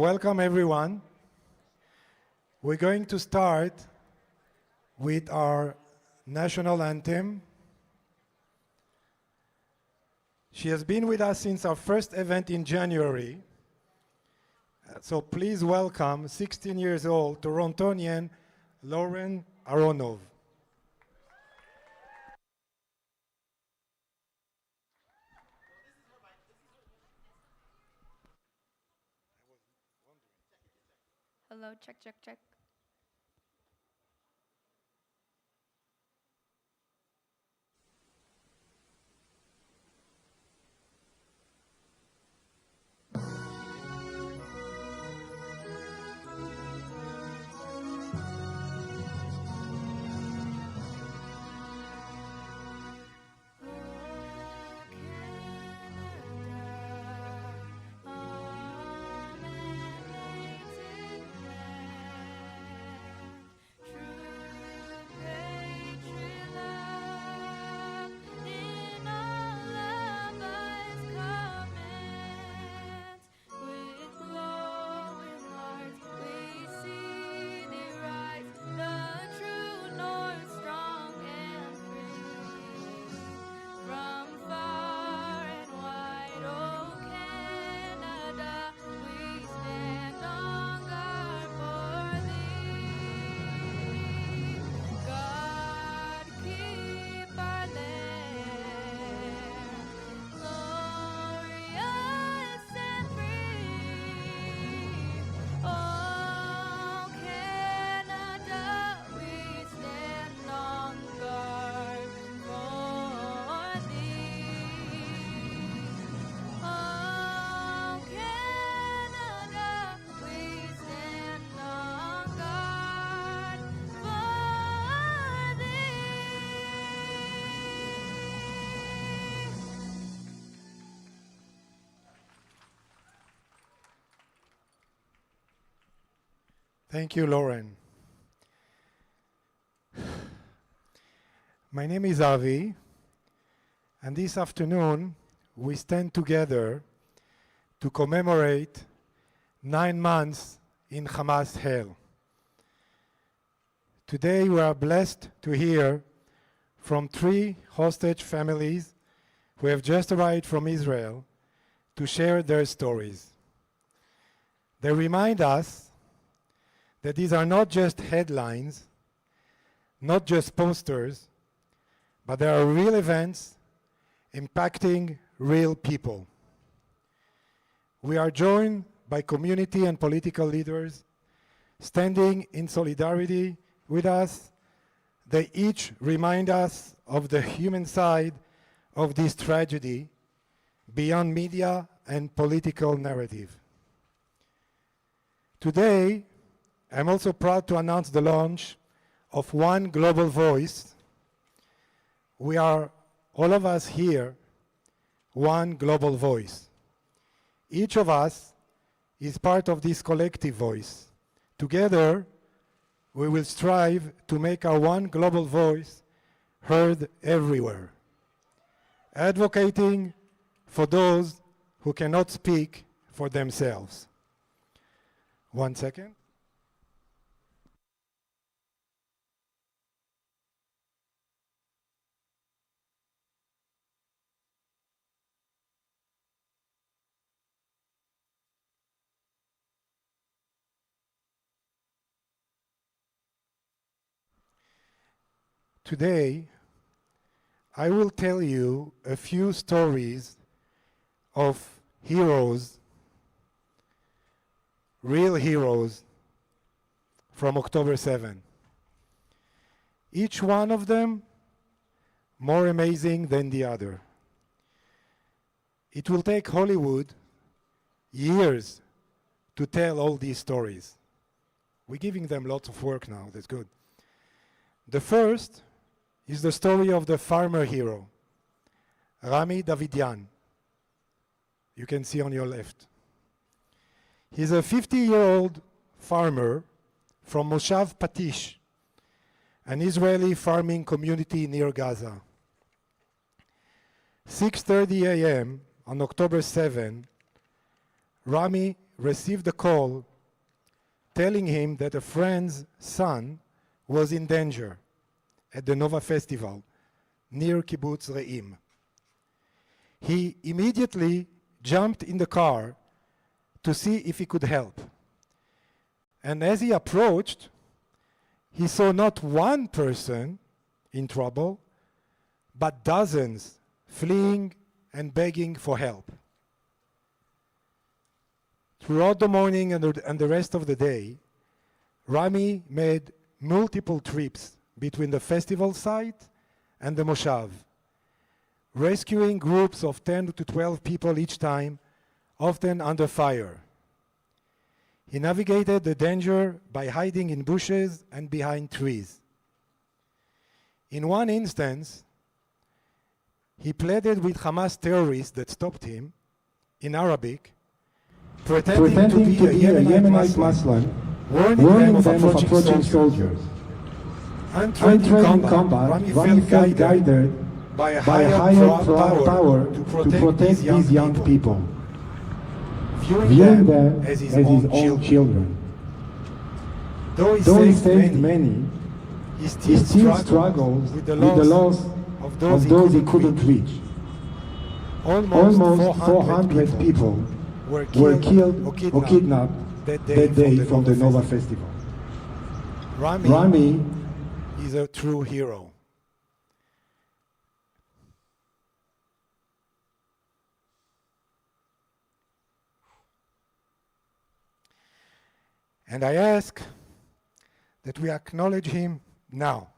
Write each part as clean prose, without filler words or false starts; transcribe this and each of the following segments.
Welcome everyone. We're going to start with our national anthem. She has been with us since our first event in January. So please welcome 16 years old Torontonian Lauren Aronov. Hello, check, check, check. Thank you, Lauren. My name is Avi, and this afternoon we stand together to commemorate 9 months in Hamas hell. Today we are blessed to hear from 3 hostage families who have just arrived from Israel to share their stories. They remind us that these are not just headlines, not just posters, but they are real events impacting real people. We are joined by community and political leaders standing in solidarity with us. They each remind us of the human side of this tragedy beyond media and political narrative. Today, I'm also proud to announce the launch of One Global Voice. We are, all of us here, one global voice. Each of us is part of this collective voice. Together, we will strive to make our one global voice heard everywhere, advocating for those who cannot speak for themselves. 1 second. Today, I will tell you a few stories of heroes, real heroes from October 7. Each one of them more amazing than the other. It will take Hollywood years to tell all these stories. We're giving them lots of work now, that's good. The first is the story of the farmer hero, Ramy Davidan. You can see on your left. He's a 50-year-old farmer from Moshav Patish, an Israeli farming community near Gaza. 6:30 a.m. on October 7, Ramy received a call telling him that a friend's son was in danger at the Nova Festival near Kibbutz Re'im. He immediately jumped in the car to see if he could help. And as he approached, he saw not one person in trouble, but dozens fleeing and begging for help. Throughout the morning and the rest of the day, Ramy made multiple trips between the festival site and the Moshav, rescuing groups of 10 to 12 people each time, often under fire. He navigated the danger by hiding in bushes and behind trees. In one instance, he pleaded with Hamas terrorists that stopped him in Arabic, pretending to be a Yemenite Muslim, warning them of approaching soldiers. Untrained in combat, Ramy felt guided by a higher power to protect these young people, viewing them as his own children. Though he saved many, he still struggles with the loss of those he couldn't reach. Almost 400 people were killed or kidnapped that day from the Nova Festival. Ramy is a true hero. And I ask that we acknowledge him now.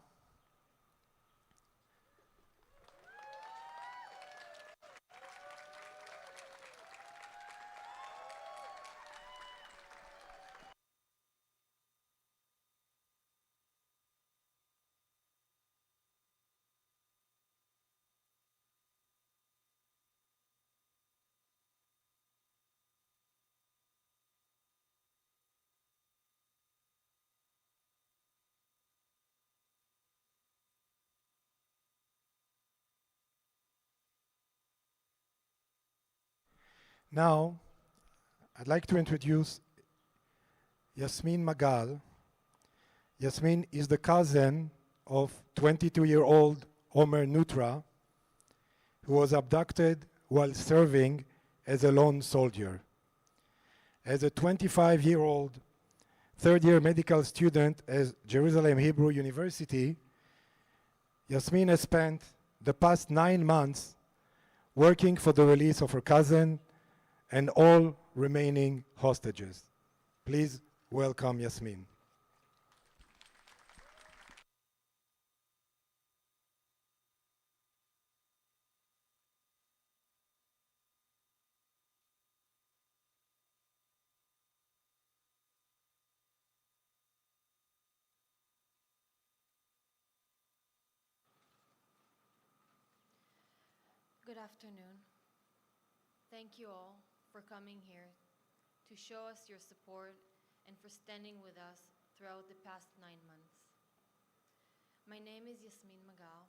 Now, I'd like to introduce Yasmin Magal. Yasmin is the cousin of 22-year-old Omer Nutra, who was abducted while serving as a lone soldier. As a 25-year-old third-year medical student at Jerusalem Hebrew University, Yasmin has spent the past 9 months working for the release of her cousin and all remaining hostages. Please welcome Yasmin. Good afternoon. Thank you all for coming here to show us your support and for standing with us throughout the past 9 months. My name is Yasmin Magal.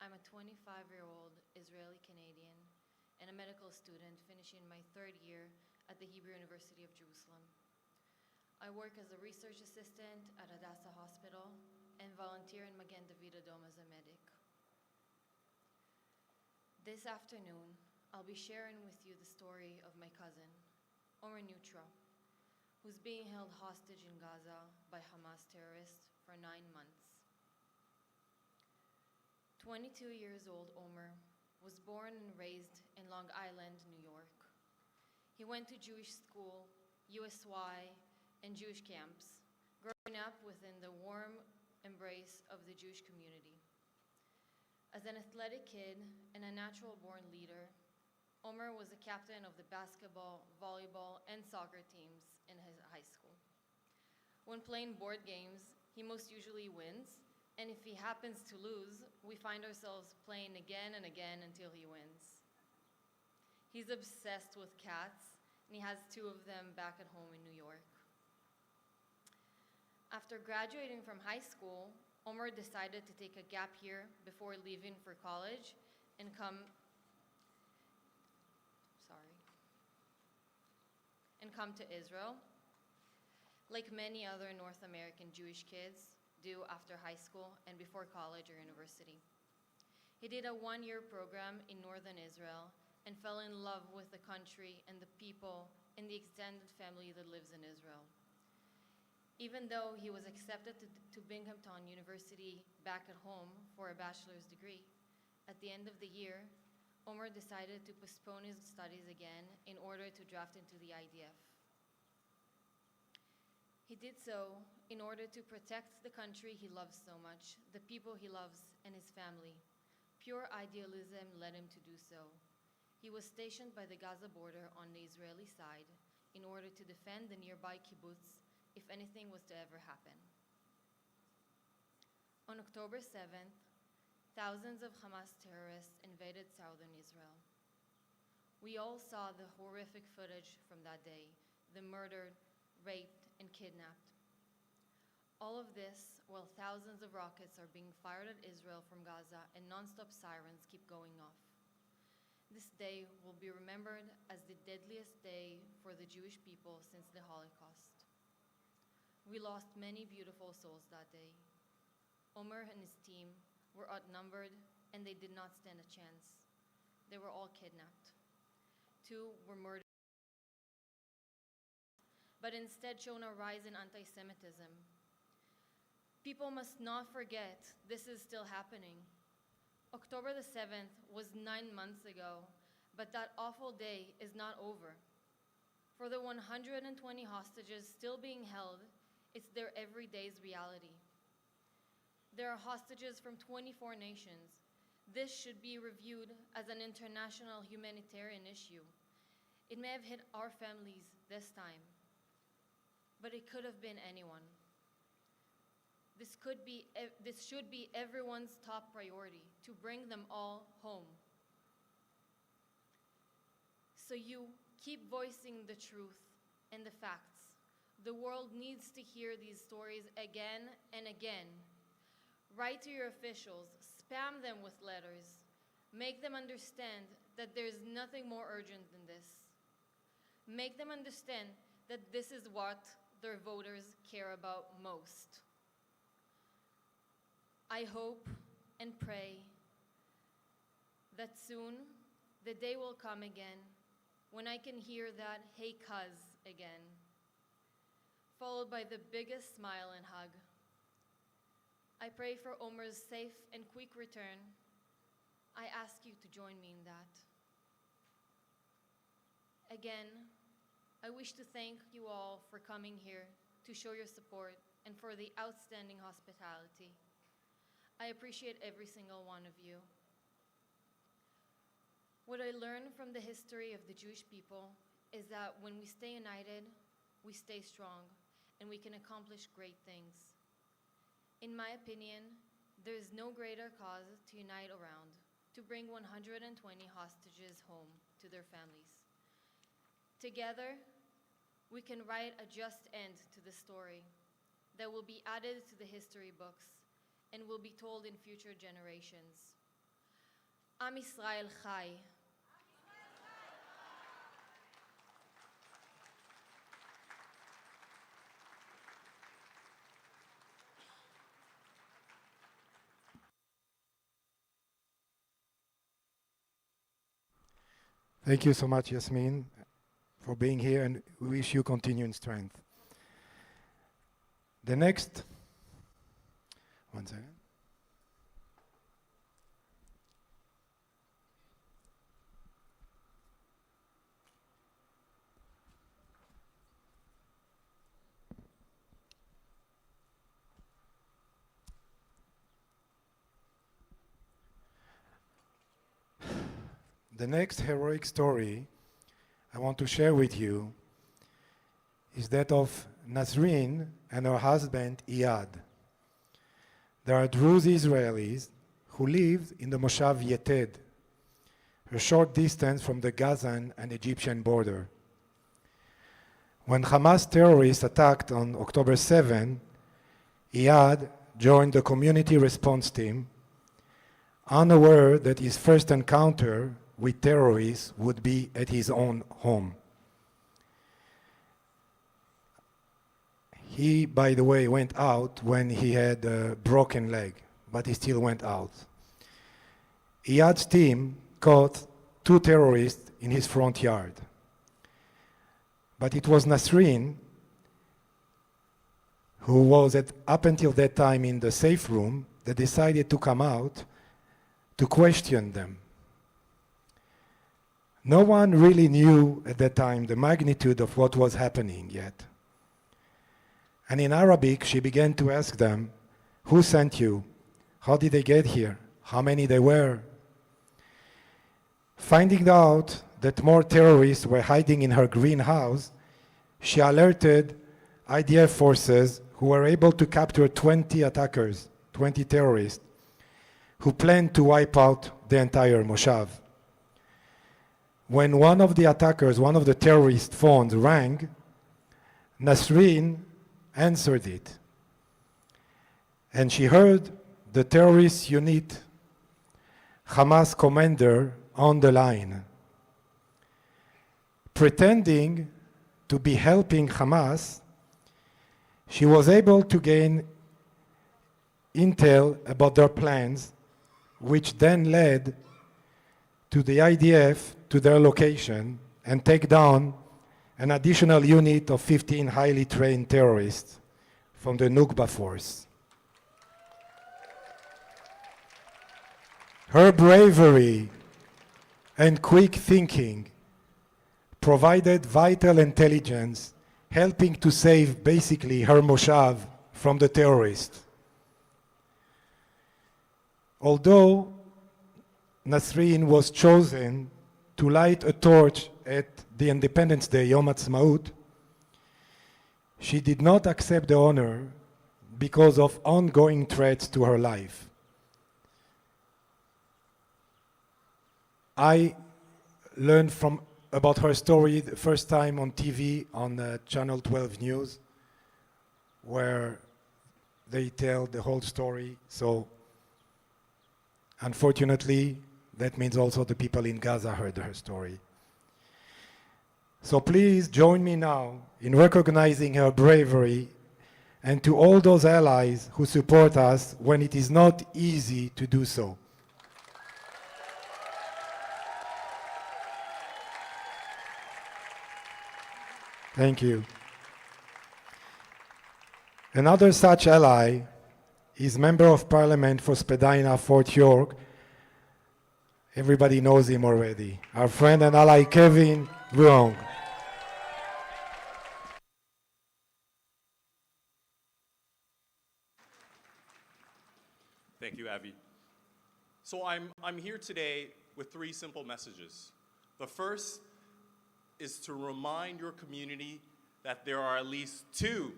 I'm a 25-year-old Israeli-Canadian and a medical student finishing my 3rd year at the Hebrew University of Jerusalem. I work as a research assistant at Hadassah Hospital and volunteer in Magen David Adom as a medic. This afternoon, I'll be sharing with you the story of my cousin, Omer Nutra, who's being held hostage in Gaza by Hamas terrorists for 9 months. 22 years old Omer was born and raised in Long Island, New York. He went to Jewish school, USY, and Jewish camps, growing up within the warm embrace of the Jewish community. As an athletic kid and a natural-born leader, Omer was a captain of the basketball, volleyball, and soccer teams in his high school. When playing board games, he most usually wins, and if he happens to lose, we find ourselves playing again and again until he wins. He's obsessed with cats, and he has 2 of them back at home in New York. After graduating from high school, Omer decided to take a gap year before leaving for college and and come to Israel, like many other North American Jewish kids do after high school and before college or university. He did a one-year program in northern Israel and fell in love with the country and the people and the extended family that lives in Israel. Even though he was accepted to Binghamton University back at home for a bachelor's degree, at the end of the year, Omer decided to postpone his studies again in order to draft into the IDF. He did so in order to protect the country he loves so much, the people he loves, and his family. Pure idealism led him to do so. He was stationed by the Gaza border on the Israeli side in order to defend the nearby kibbutz if anything was to ever happen. On October 7th, thousands of Hamas terrorists invaded southern Israel. We all saw the horrific footage from that day, the murdered, raped, and kidnapped. All of this while thousands of rockets are being fired at Israel from Gaza and non-stop sirens keep going off. This day will be remembered as the deadliest day for the Jewish people since the Holocaust. We lost many beautiful souls that day. Omer and his team were outnumbered and they did not stand a chance. They were all kidnapped. 2 were murdered, but instead shown a rise in anti-Semitism. People must not forget this is still happening. October the 7th was 9 months ago, but that awful day is not over. For the 120 hostages still being held, it's their everyday's reality. There are hostages from 24 nations. This should be reviewed as an international humanitarian issue. It may have hit our families this time, but it could have been anyone. This should be everyone's top priority, to bring them all home. So you keep voicing the truth and the facts. The world needs to hear these stories again and again. Write to your officials, spam them with letters. Make them understand that there's nothing more urgent than this. Make them understand that this is what their voters care about most. I hope and pray that soon the day will come again when I can hear that "Hey cuz" again, followed by the biggest smile and hug. I pray for Omer's safe and quick return. I ask you to join me in that. Again, I wish to thank you all for coming here to show your support and for the outstanding hospitality. I appreciate every single one of you. What I learned from the history of the Jewish people is that when we stay united, we stay strong, and we can accomplish great things. In my opinion, there is no greater cause to unite around, to bring 120 hostages home to their families. Together, we can write a just end to the story that will be added to the history books and will be told in future generations. Am Yisrael Chai. Thank you so much, Yasmin, for being here, and we wish you continuing strength. The next, one second. The next heroic story I want to share with you is that of Nazin and her husband Yad. They are Druze Israelis who lived in the Moshav Yeted, a short distance from the Gazan and Egyptian border. When Hamas terrorists attacked on October 7, Yad joined the community response team, unaware that his first encounter with terrorists would be at his own home. He, by the way, went out when he had a broken leg, but he still went out. Iyad's team caught 2 terrorists in his front yard. But it was Nasreen, who was up until that time in the safe room, that decided to come out to question them. No one really knew at that time the magnitude of what was happening yet. And in Arabic, she began to ask them, who sent you? How did they get here? How many they were? Finding out that more terrorists were hiding in her greenhouse, she alerted IDF forces who were able to capture 20 attackers, 20 terrorists, who planned to wipe out the entire Moshav. When one of the attackers, one of the terrorist phones rang, Nasreen answered it. And she heard the terrorist unit Hamas commander on the line, pretending to be helping Hamas. She was able to gain intel about their plans, which then led to the IDF to their location and take down an additional unit of 15 highly trained terrorists from the Nukba force. Her bravery and quick thinking provided vital intelligence, helping to save basically her Moshav from the terrorists. Although Nasreen was chosen to light a torch at the Independence Day, Yom Ha'atzmaut, she did not accept the honor because of ongoing threats to her life. I learned about her story the first time on TV on Channel 12 News, where they tell the whole story. So unfortunately, that means also the people in Gaza heard her story. So please join me now in recognizing her bravery, and to all those allies who support us when it is not easy to do so. Thank you. Another such ally is Member of Parliament for Spadina, Fort York. Everybody knows him already. Our friend and ally Kevin Vuong. Thank you, Avi. So I'm here today with 3 simple messages. The first is to remind your community that there are at least 2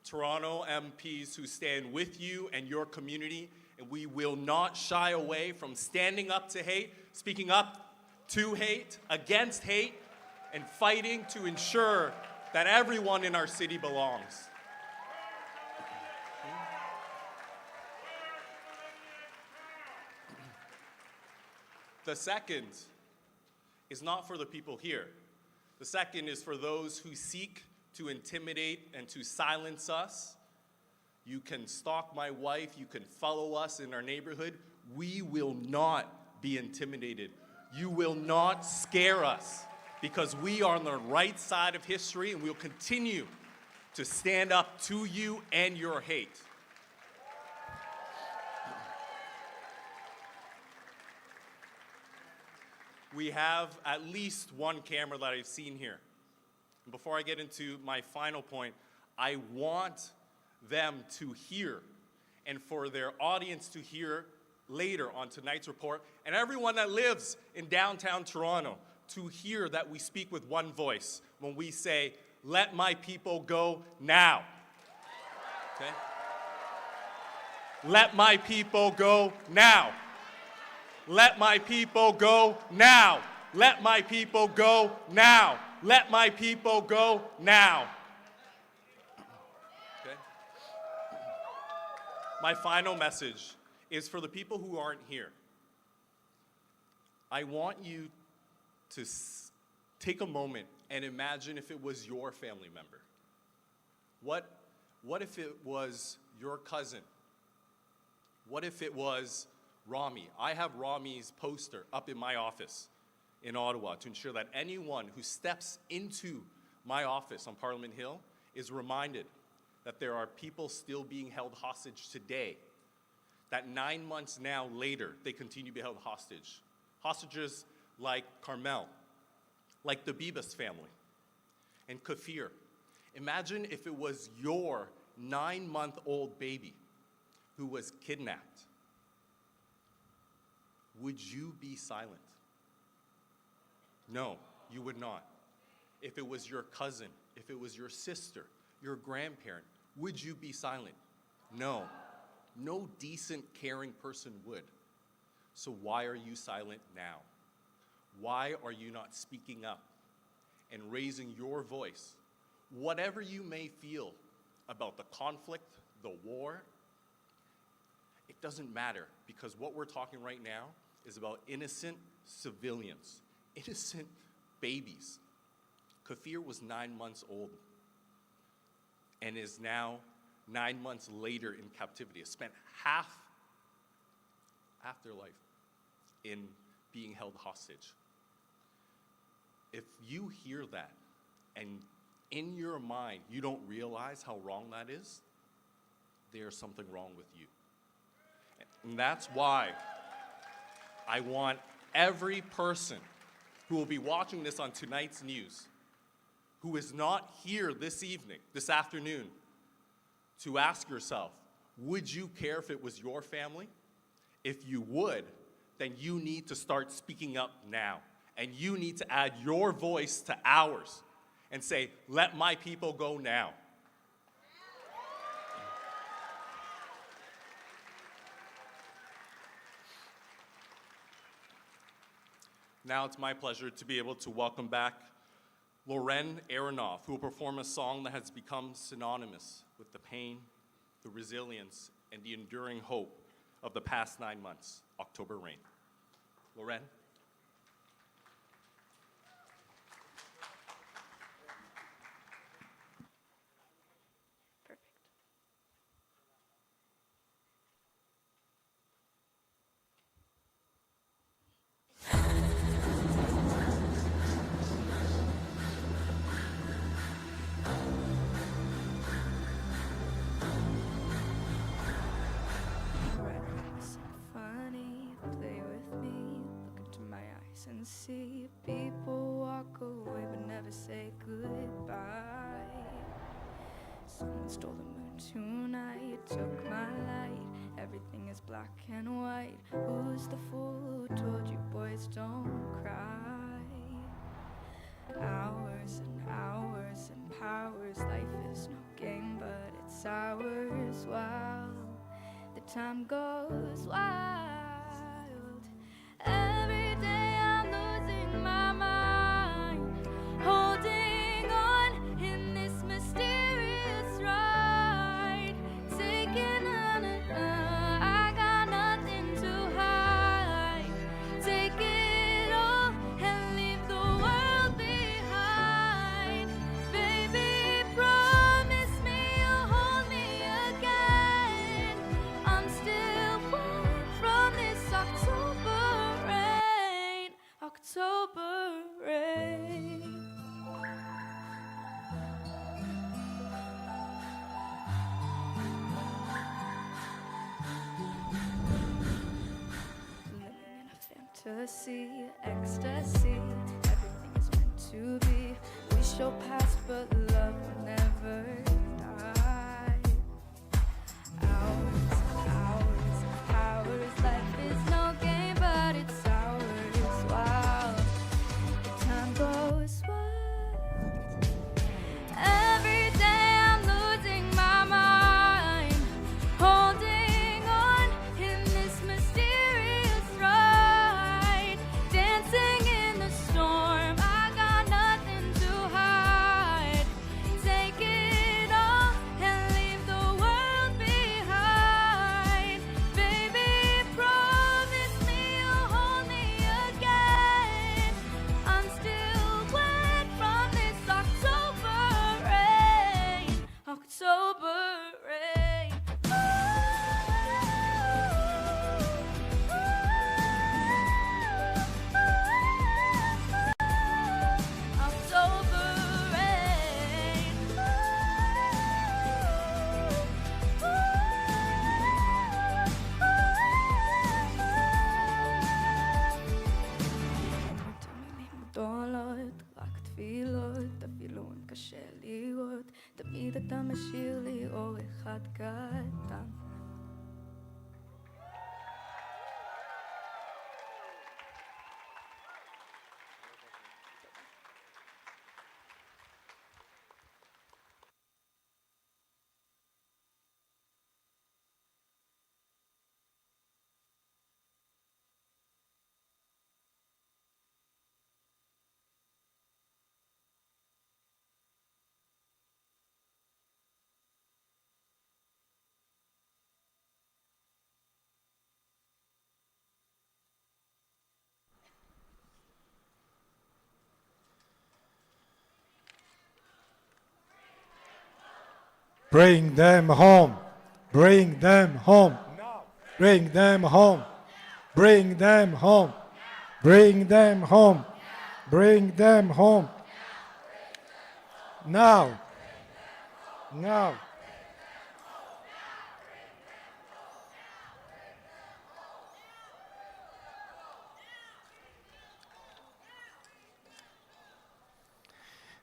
Toronto MPs who stand with you and your community, and we will not shy away from standing up to hate, speaking up to hate, against hate, and fighting to ensure that everyone in our city belongs. The second is not for the people here. The second is for those who seek to intimidate and to silence us. You can stalk my wife, you can follow us in our neighborhood. We will not be intimidated. You will not scare us, because we are on the right side of history, and we'll continue to stand up to you and your hate. We have at least 1 camera that I've seen here. Before I get into my final point, I want them to hear, and for their audience to hear later on tonight's report, and everyone that lives in downtown Toronto to hear that we speak with one voice when we say, "Let my people go now." Okay? Let my people go now. Let my people go now. Let my people go now. Let my people go now. Okay? My final message is for the people who aren't here. I want you to take a moment and imagine if it was your family member. What What if it was your cousin? What if it was Ramy? I have Ramy's poster up in my office in Ottawa to ensure that anyone who steps into my office on Parliament Hill is reminded that there are people still being held hostage today, that 9 months now later, they continue to be held hostage. Hostages like Carmel, like the Bibas family, and Kafir. Imagine if it was your 9-month-old baby who was kidnapped. Would you be silent? No, you would not. If it was your cousin, if it was your sister, your grandparent, would you be silent? No. No decent, caring person would. So why are you silent now? Why are you not speaking up and raising your voice? Whatever you may feel about the conflict, the war, it doesn't matter, because what we're talking right now is about innocent civilians, innocent babies. Kafir was 9 months old and is now 9 months later in captivity. Has spent half their life in being held hostage. If you hear that and in your mind you don't realize how wrong that is, there's something wrong with you. And that's why I want every person who will be watching this on tonight's news, who is not here this evening, this afternoon, to ask yourself, would you care if it was your family? If you would, then you need to start speaking up now. And you need to add your voice to ours and say, let my people go now. Now it's my pleasure to be able to welcome back Loren Aronoff, who will perform a song that has become synonymous with the pain, the resilience, and the enduring hope of the past 9 months, October Rain. Loren? Perfect. Funny, play with me, look into my eyes and see people walk away but never say goodbye. Someone stole the moon tonight, took my light, everything is black and white. Who's the fool who told you boys don't cry? Hours and hours and powers, life is no game but it's ours. Wow, the time goes wild. Every day I'm losing my mind, holding on in this mysterious ride. Taking I got nothing to hide. Take it all and leave the world behind. Baby, promise me you'll hold me again. I'm still warm from this October rain. October rain. Living in a fantasy, ecstasy, everything is meant to be. We show past, but love will never die. Hours, hours, hours, life is no game, but it's ours. Wow, the time goes wild. Every day I'm losing my mind, holding on in this mysterious ride. Dancing in the storm, I got nothing to hide. Take it תמיד אתה משאיר לי אור אחד קטן. Bring them home. Bring them home. Bring them home. Bring them home. Bring them home. Bring them home. Now. Now.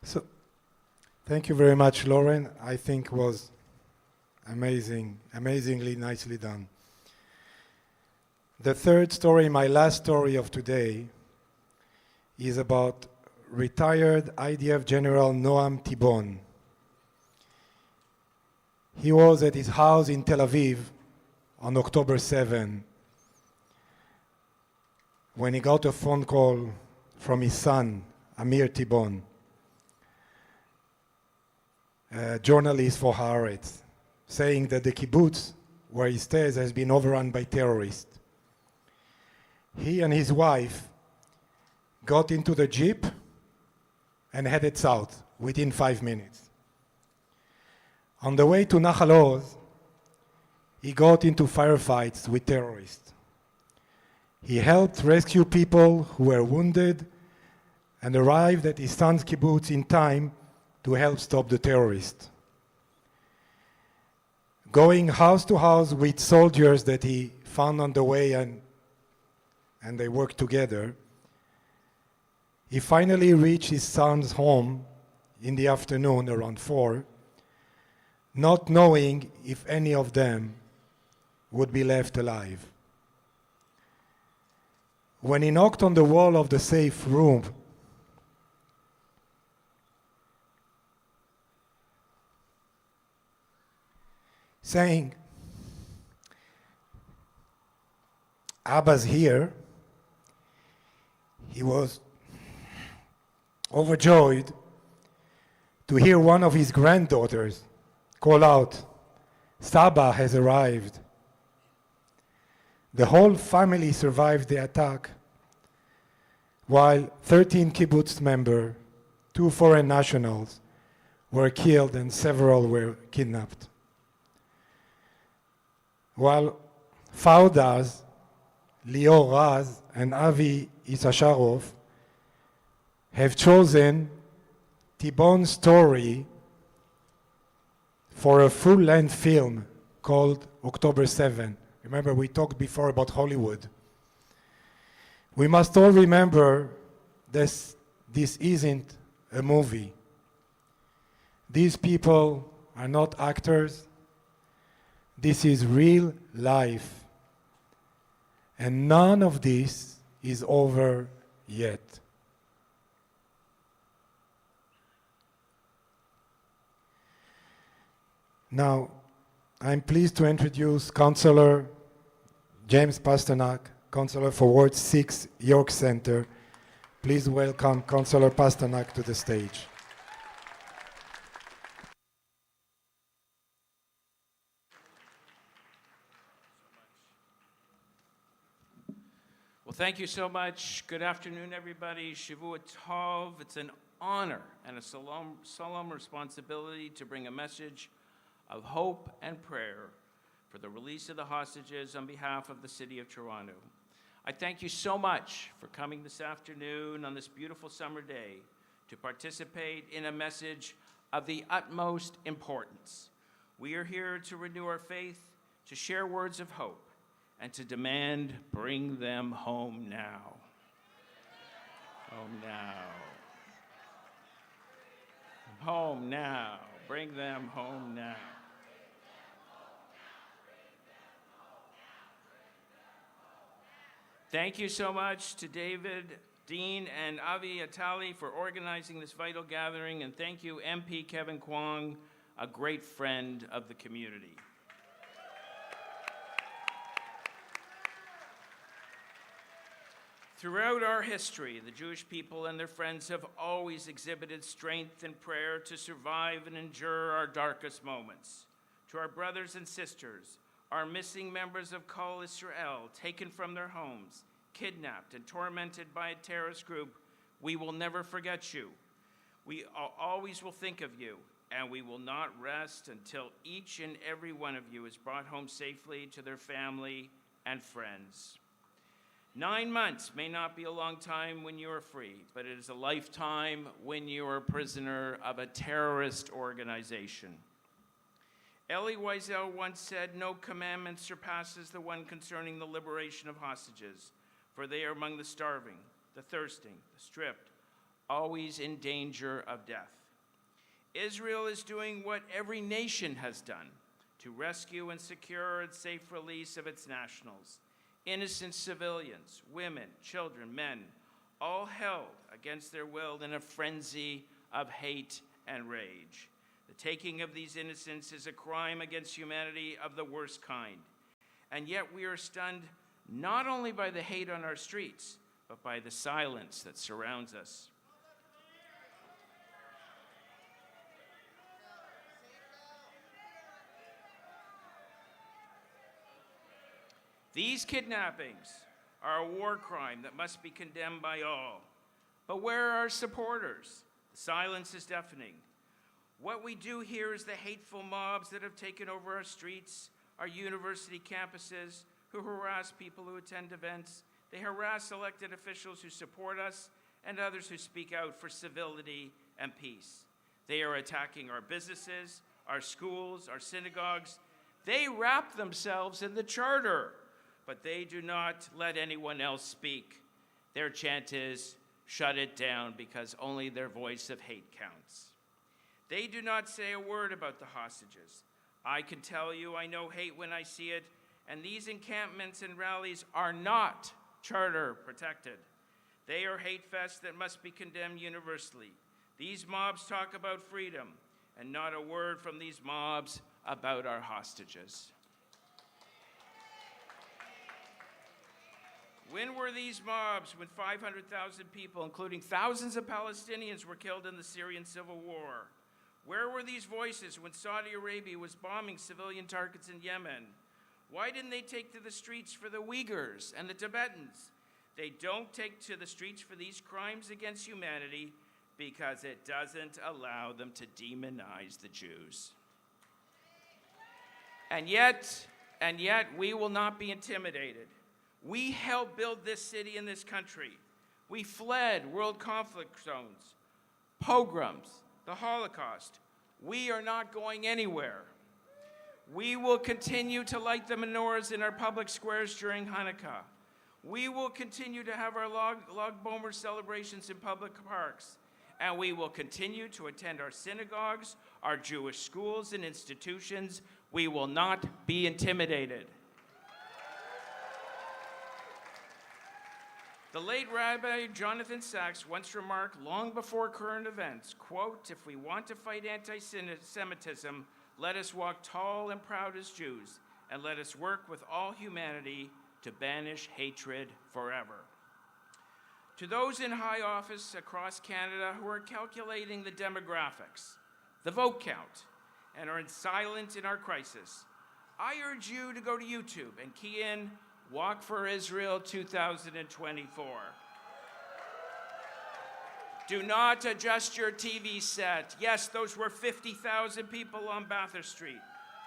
So, thank you very much, Lauren. I think was amazing, amazingly nicely done. The third story, my last story of today, is about retired IDF General Noam Tibon. He was at his house in Tel Aviv on October 7 when he got a phone call from his son, Amir Tibon, a journalist for Haaretz, saying that the kibbutz where he stays has been overrun by terrorists. He and his wife got into the jeep and headed south within 5 minutes. On the way to Nahal Oz, he got into firefights with terrorists. He helped rescue people who were wounded and arrived at his son's kibbutz in time to help stop the terrorists. Going house to house with soldiers that he found on the way and they worked together, he finally reached his son's home in the afternoon around 4, not knowing if any of them would be left alive. When he knocked on the wall of the safe room, saying, "Abba's here," he was overjoyed to hear one of his granddaughters call out, "Saba has arrived." The whole family survived the attack, while 13 kibbutz members, 2 foreign nationals, were killed and several were kidnapped. While Faudas, Lior Raz, and Avi Issacharov have chosen Tibon's story for a full-length film called October 7. Remember, we talked before about Hollywood. We must all remember this isn't a movie. These people are not actors. This is real life. And none of this is over yet. Now, I'm pleased to introduce Counselor James Pasternak, Counselor for Ward 6, York Center. Please welcome Counselor Pasternak to the stage. Well, thank you so much. Good afternoon, everybody. Shavua Tov. It's an honor and a solemn responsibility to bring a message of hope and prayer for the release of the hostages on behalf of the city of Toronto. I thank you so much for coming this afternoon on this beautiful summer day to participate in a message of the utmost importance. We are here to renew our faith, to share words of hope, and to demand, bring them home now. Home now. Home now. Bring them home now. Thank you so much to David, Dean, and Avi Atali for organizing this vital gathering, and thank you, MP Kevin Kwong, a great friend of the community. Throughout our history, the Jewish people and their friends have always exhibited strength and prayer to survive and endure our darkest moments. To our brothers and sisters, our missing members of Kol Israel, taken from their homes, kidnapped and tormented by a terrorist group, we will never forget you. We always will think of you, and we will not rest until each and every one of you is brought home safely to their family and friends. 9 months may not be a long time when you are free, but it is a lifetime when you are a prisoner of a terrorist organization. Elie Wiesel once said, "No commandment surpasses the one concerning the liberation of hostages, for they are among the starving, the thirsting, the stripped, always in danger of death." Israel is doing what every nation has done to rescue and secure its safe release of its nationals. Innocent civilians, women, children, men, all held against their will in a frenzy of hate and rage. The taking of these innocents is a crime against humanity of the worst kind. And yet we are stunned not only by the hate on our streets, but by the silence that surrounds us. These kidnappings are a war crime that must be condemned by all. But where are our supporters? The silence is deafening. What we do here is the hateful mobs that have taken over our streets, our university campuses, who harass people who attend events. They harass elected officials who support us and others who speak out for civility and peace. They are attacking our businesses, our schools, our synagogues. They wrap themselves in the charter, but they do not let anyone else speak. Their chant is, "Shut it down," because only their voice of hate counts. They do not say a word about the hostages. I can tell you I know hate when I see it, and these encampments and rallies are not charter protected. They are hate fests that must be condemned universally. These mobs talk about freedom, and not a word from these mobs about our hostages. When were these mobs when 500,000 people, including thousands of Palestinians, were killed in the Syrian civil war? Where were these voices when Saudi Arabia was bombing civilian targets in Yemen? Why didn't they take to the streets for the Uyghurs and the Tibetans? They don't take to the streets for these crimes against humanity because it doesn't allow them to demonize the Jews. And yet, we will not be intimidated. We helped build this city and this country. We fled world conflict zones, pogroms, the Holocaust. We are not going anywhere. We will continue to light the menorahs in our public squares during Hanukkah. We will continue to have our Lag Bomer celebrations in public parks. And we will continue to attend our synagogues, our Jewish schools and institutions. We will not be intimidated. The late Rabbi Jonathan Sachs once remarked long before current events, quote, "If we want to fight anti-Semitism, let us walk tall and proud as Jews, and let us work with all humanity to banish hatred forever." To those in high office across Canada who are calculating the demographics, the vote count, and are silent in our crisis, I urge you to go to YouTube and key in Walk for Israel 2024. Do not adjust your TV set. Yes, those were 50,000 people on Bathurst Street,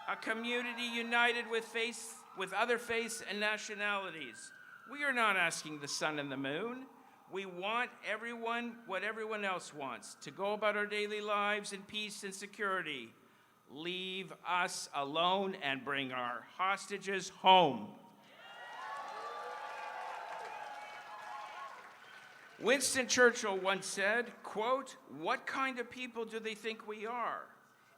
a community united with other faiths and nationalities. We are not asking the sun and the moon. We want what everyone else wants, to go about our daily lives in peace and security. Leave us alone and bring our hostages home. Winston Churchill once said, quote, "What kind of people do they think we are?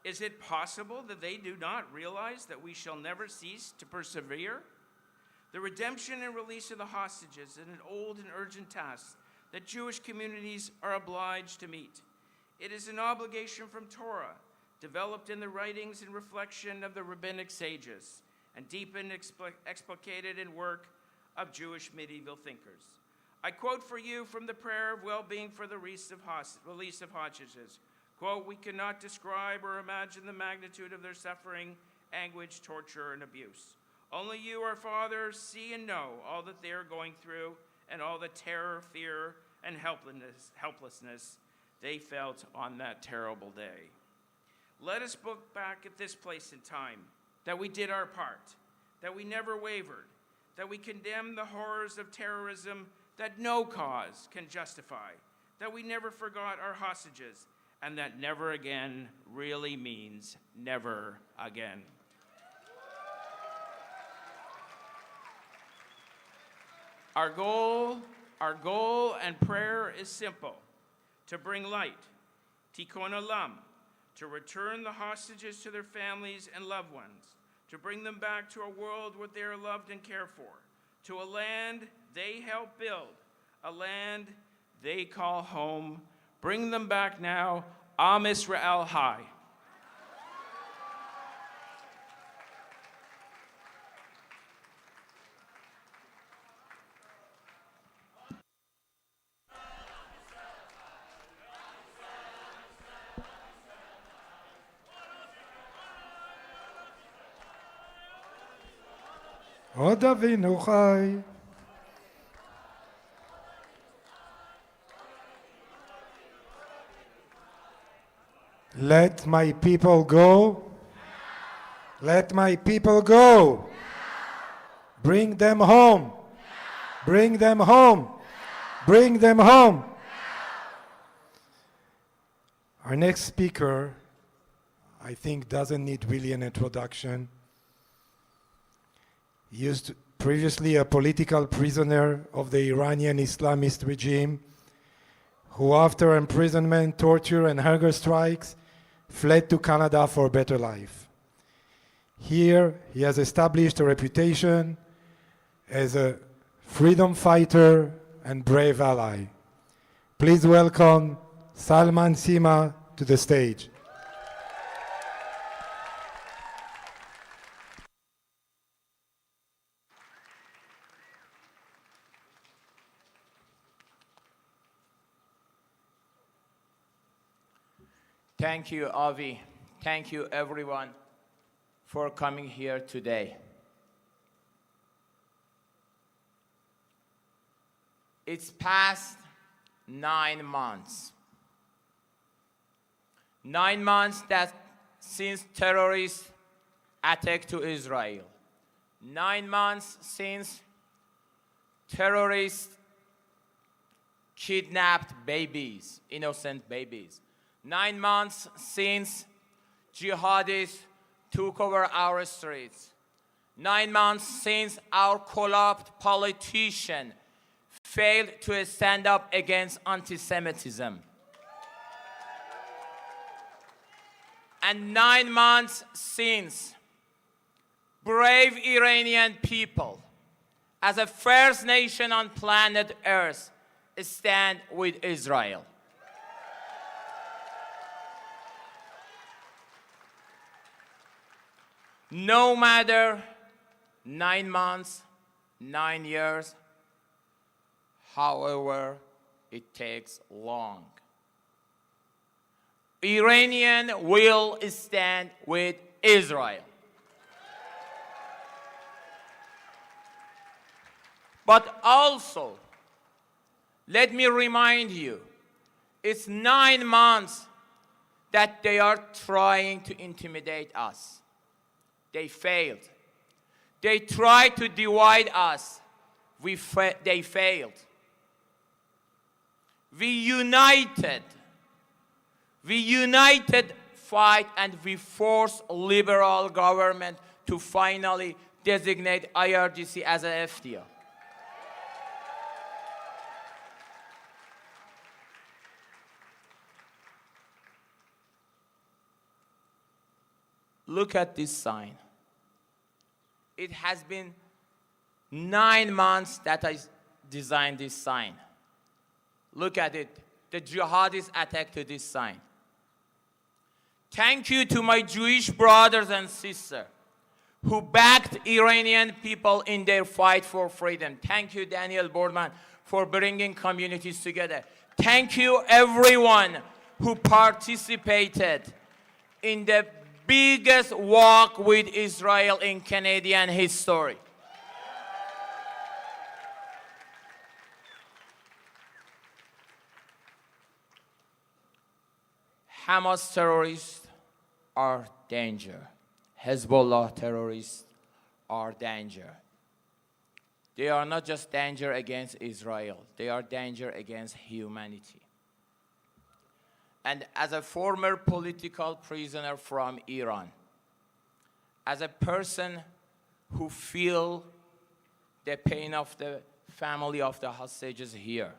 Is it possible that they do not realize that we shall never cease to persevere? The redemption and release of the hostages is an old and urgent task that Jewish communities are obliged to meet. It is an obligation from Torah, developed in the writings and reflection of the rabbinic sages, and deepened, explicated in work of Jewish medieval thinkers. I quote for you from the prayer of well-being for the release of hostages. Quote, "We cannot describe or imagine the magnitude of their suffering, anguish, torture, and abuse. Only you, our Father, see and know all that they are going through and all the terror, fear, and helplessness they felt on that terrible day. Let us look back at this place in time, that we did our part, that we never wavered, that we condemned the horrors of terrorism that no cause can justify, that we never forgot our hostages, and that never again really means never again." Our goal and prayer is simple: to bring light, tikkun olam, to return the hostages to their families and loved ones, to bring them back to a world where they are loved and cared for, to a land they helped build, a land they call home. Bring them back now. Am Israel High. עוד אבינו חי. Let my people go. Let my people go. Bring them home. Bring them home. Bring them home. Our next speaker, I think, doesn't need really an introduction. He used previously a political prisoner of the Iranian Islamist regime, who after imprisonment, torture, and hunger strikes, fled to Canada for a better life. Here, he has established a reputation as a freedom fighter and brave ally. Please welcome Salman Sima to the stage. Thank you, Avi. Thank you, everyone, for coming here today. It's past 9 months. 9 months that since terrorists attacked to Israel. 9 months since terrorists kidnapped babies, innocent babies. 9 months since jihadists took over our streets. 9 months since our corrupt politician failed to stand up against anti-Semitism. And 9 months since brave Iranian people, as a first nation on planet Earth, stand with Israel. No matter 9 months, 9 years, however it takes long, Iranian will stand with Israel. But also, let me remind you, it's 9 months that they are trying to intimidate us. They failed. They tried to divide us. They failed. We united fight, and we forced liberal government to finally designate IRGC as an FTA. look at this sign. It has been 9 months that I designed this sign. Look at it. The jihadists attacked to this sign. Thank you to my Jewish brothers and sisters who backed Iranian people in their fight for freedom. Thank you, Daniel Boardman, for bringing communities together. Thank you, everyone who participated in the biggest walk with Israel in Canadian history. Hamas terrorists are danger. Hezbollah terrorists are danger. They are not just danger against Israel, they are danger against humanity. And as a former political prisoner from Iran, as a person who feels the pain of the family of the hostages here,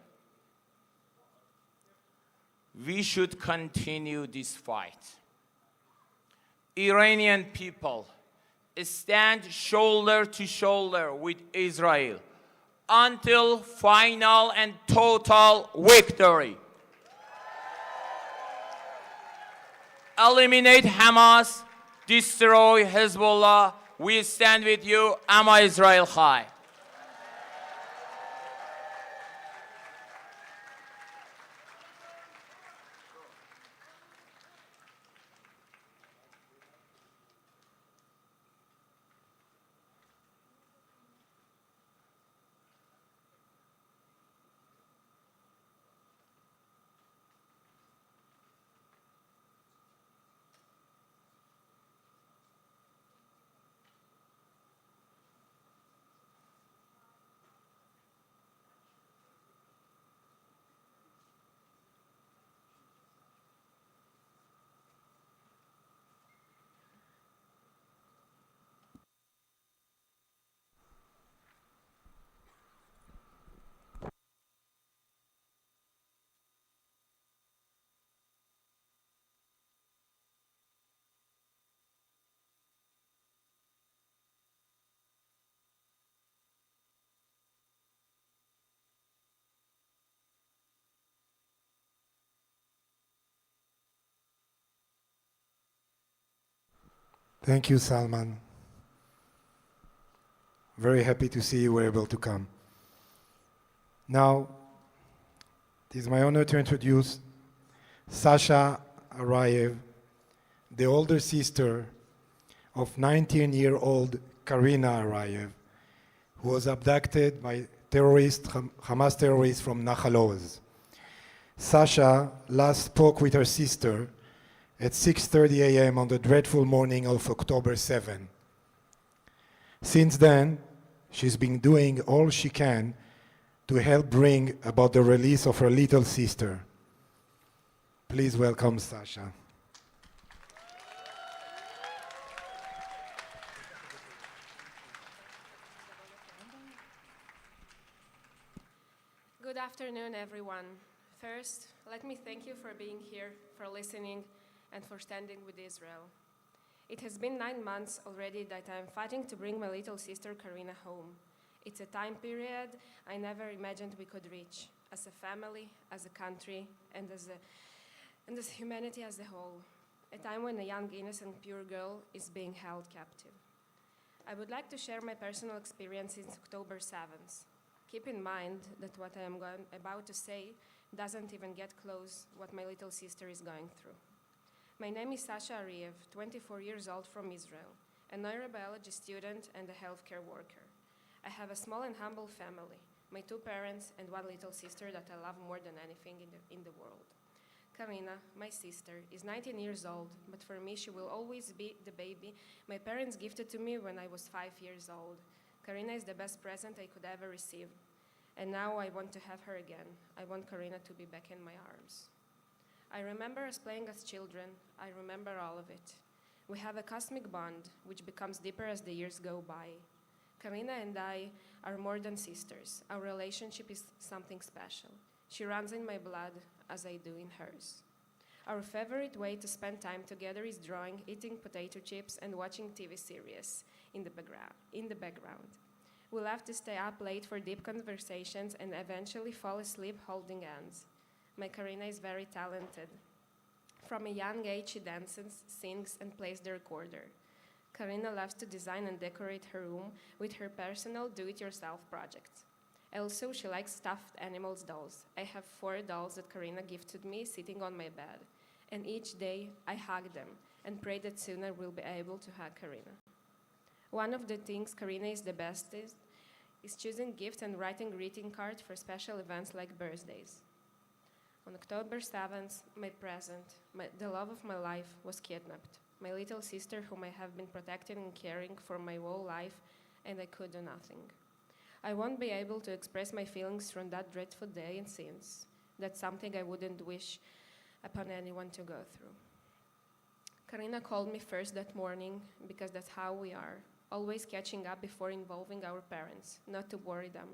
we should continue this fight. Iranian people stand shoulder to shoulder with Israel until final and total victory. Eliminate Hamas, destroy Hezbollah. We stand with you. Amma Israel Chai. Thank you, Salman. Very happy to see you were able to come. Now, it is my honor to introduce Sasha Arv, the older sister of 19-year-old Karina Arv, who was abducted by Hamas terrorists from Nahal Oz. Sasha last spoke with her sister at 6:30 a.m. on the dreadful morning of October 7. Since then, she's been doing all she can to help bring about the release of her little sister. Please welcome Sasha. Good afternoon, everyone. First, let me thank you for being here, for listening, and for standing with Israel. It has been 9 months already that I am fighting to bring my little sister Karina home. It's a time period I never imagined we could reach, as a family, as a country, and as humanity as a whole. A time when a young, innocent, pure girl is being held captive. I would like to share my personal experience since October 7th. Keep in mind that what I am about to say doesn't even get close what my little sister is going through. My name is Sasha Arv, 24 years old from Israel, a neurobiology student and a healthcare worker. I have a small and humble family, my 2 parents and 1 little sister that I love more than anything in the world. Karina, my sister, is 19 years old, but for me she will always be the baby my parents gifted to me when I was 5 years old. Karina is the best present I could ever receive, and now I want to have her again. I want Karina to be back in my arms. I remember us playing as children. I remember all of it. We have a cosmic bond, which becomes deeper as the years go by. Karina and I are more than sisters. Our relationship is something special. She runs in my blood as I do in hers. Our favorite way to spend time together is drawing, eating potato chips, and watching TV series in the background. We love to stay up late for deep conversations and eventually fall asleep holding hands. My Karina is very talented. From a young age, she dances, sings, and plays the recorder. Karina loves to design and decorate her room with her personal do-it-yourself projects. Also, she likes stuffed animals dolls. I have 4 dolls that Karina gifted me sitting on my bed. And each day, I hug them and pray that soon I will be able to hug Karina. One of the things Karina is the best is choosing gifts and writing greeting cards for special events like birthdays. On October 7th, my present, the love of my life, was kidnapped. My little sister, whom I have been protecting and caring for my whole life, and I could do nothing. I won't be able to express my feelings from that dreadful day and since. That's something I wouldn't wish upon anyone to go through. Karina called me first that morning because that's how we are, always catching up before involving our parents, not to worry them.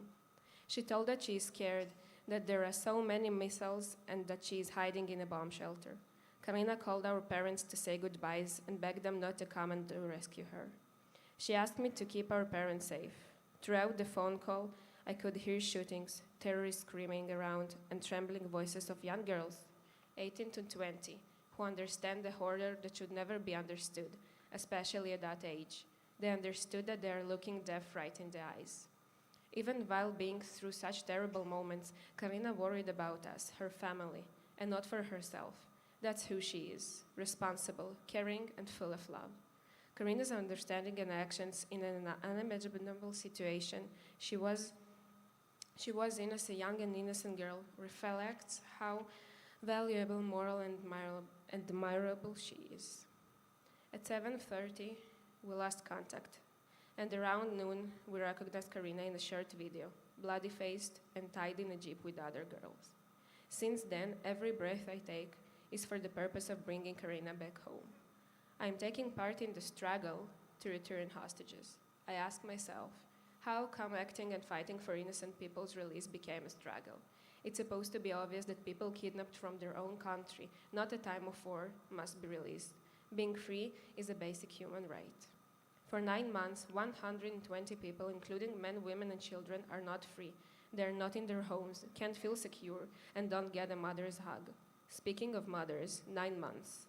She told that she is scared, that there are so many missiles, and that she is hiding in a bomb shelter. Karina called our parents to say goodbyes and begged them not to come and to rescue her. She asked me to keep our parents safe. Throughout the phone call, I could hear shootings, terrorists screaming around, and trembling voices of young girls, 18 to 20, who understand the horror that should never be understood, especially at that age. They understood that they are looking death right in the eyes. Even while being through such terrible moments, Karina worried about us, her family, and not for herself. That's who she is, responsible, caring, and full of love. Karina's understanding and actions in an unimaginable situation she was in as a young and innocent girl reflects how valuable, moral, and admirable she is. At 7:30, we lost contact, and around noon, we recognized Karina in a short video, bloody-faced and tied in a jeep with other girls. Since then, every breath I take is for the purpose of bringing Karina back home. I am taking part in the struggle to return hostages. I ask myself, how come acting and fighting for innocent people's release became a struggle? It's supposed to be obvious that people kidnapped from their own country, not a time of war, must be released. Being free is a basic human right. For 9 months, 120 people, including men, women, and children, are not free. They are not in their homes, can't feel secure, and don't get a mother's hug. Speaking of mothers, 9 months.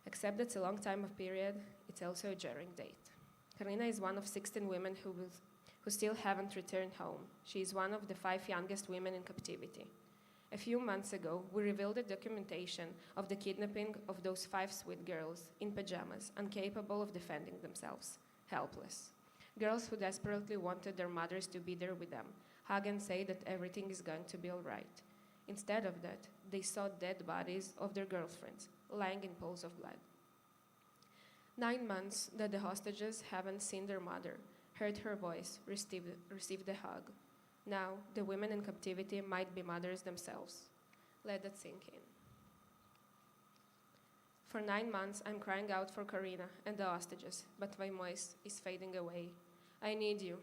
Except that's a long time of period, it's also a jarring date. Karina is one of 16 women who still haven't returned home. She is one of the 5 youngest women in captivity. A few months ago, we revealed the documentation of the kidnapping of those 5 sweet girls in pajamas, incapable of defending themselves, helpless. Girls who desperately wanted their mothers to be there with them, hug and say that everything is going to be all right. Instead of that, they saw dead bodies of their girlfriends, lying in pools of blood. 9 months that the hostages haven't seen their mother, heard her voice, received a hug. Now, the women in captivity might be mothers themselves. Let that sink in. For 9 months, I'm crying out for Karina and the hostages, but my voice is fading away. I need you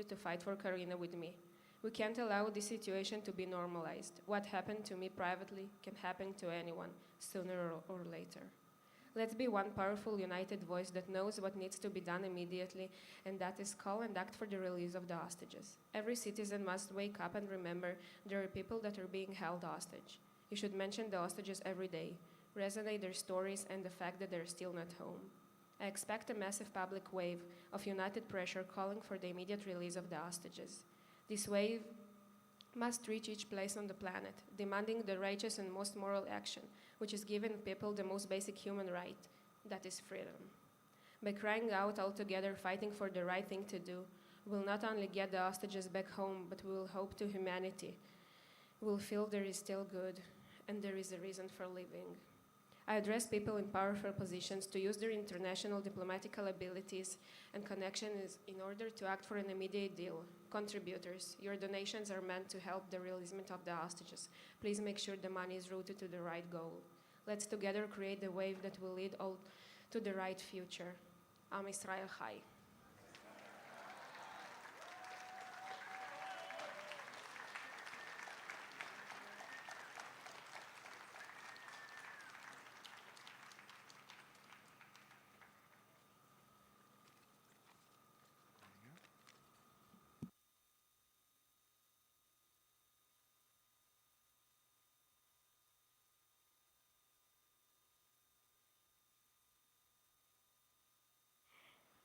to fight for Karina with me. We can't allow this situation to be normalized. What happened to me privately can happen to anyone, sooner or later. Let's be one powerful, united voice that knows what needs to be done immediately, and that is call and act for the release of the hostages. Every citizen must wake up and remember there are people that are being held hostage. You should mention the hostages every day, resonate their stories and the fact that they're still not home. I expect a massive public wave of united pressure calling for the immediate release of the hostages. This wave must reach each place on the planet, demanding the righteous and most moral action, which is giving people the most basic human right, that is freedom. By crying out all together, fighting for the right thing to do, we'll not only get the hostages back home, but we will hope to humanity. We'll feel there is still good, and there is a reason for living. I address people in powerful positions to use their international diplomatical abilities and connections in order to act for an immediate deal. Contributors, your donations are meant to help the releasement of the hostages. Please make sure the money is routed to the right goal. Let's together create the wave that will lead all to the right future. Am Yisrael Chai.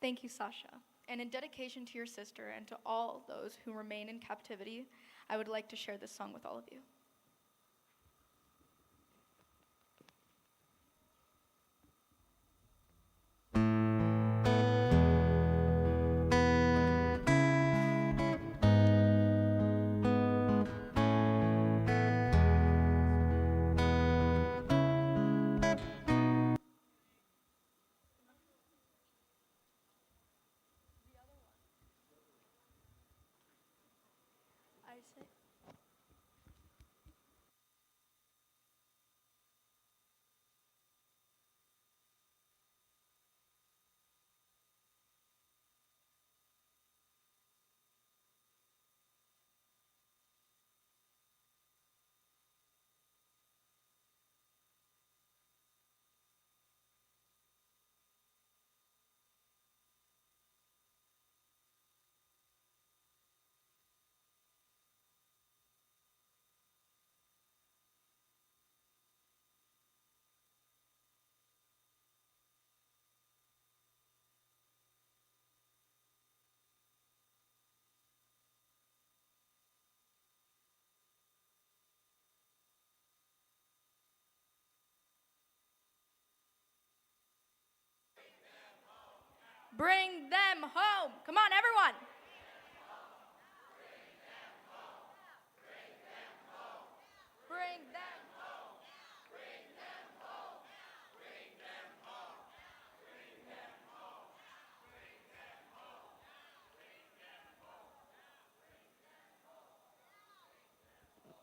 Thank you, Sasha. And in dedication to your sister and to all those who remain in captivity, I would like to share this song with all of you. I say. Bring them home. Come on, everyone. Bring them home. Bring them home. Bring them home. Bring them home. Bring them home. Bring them home. There we go.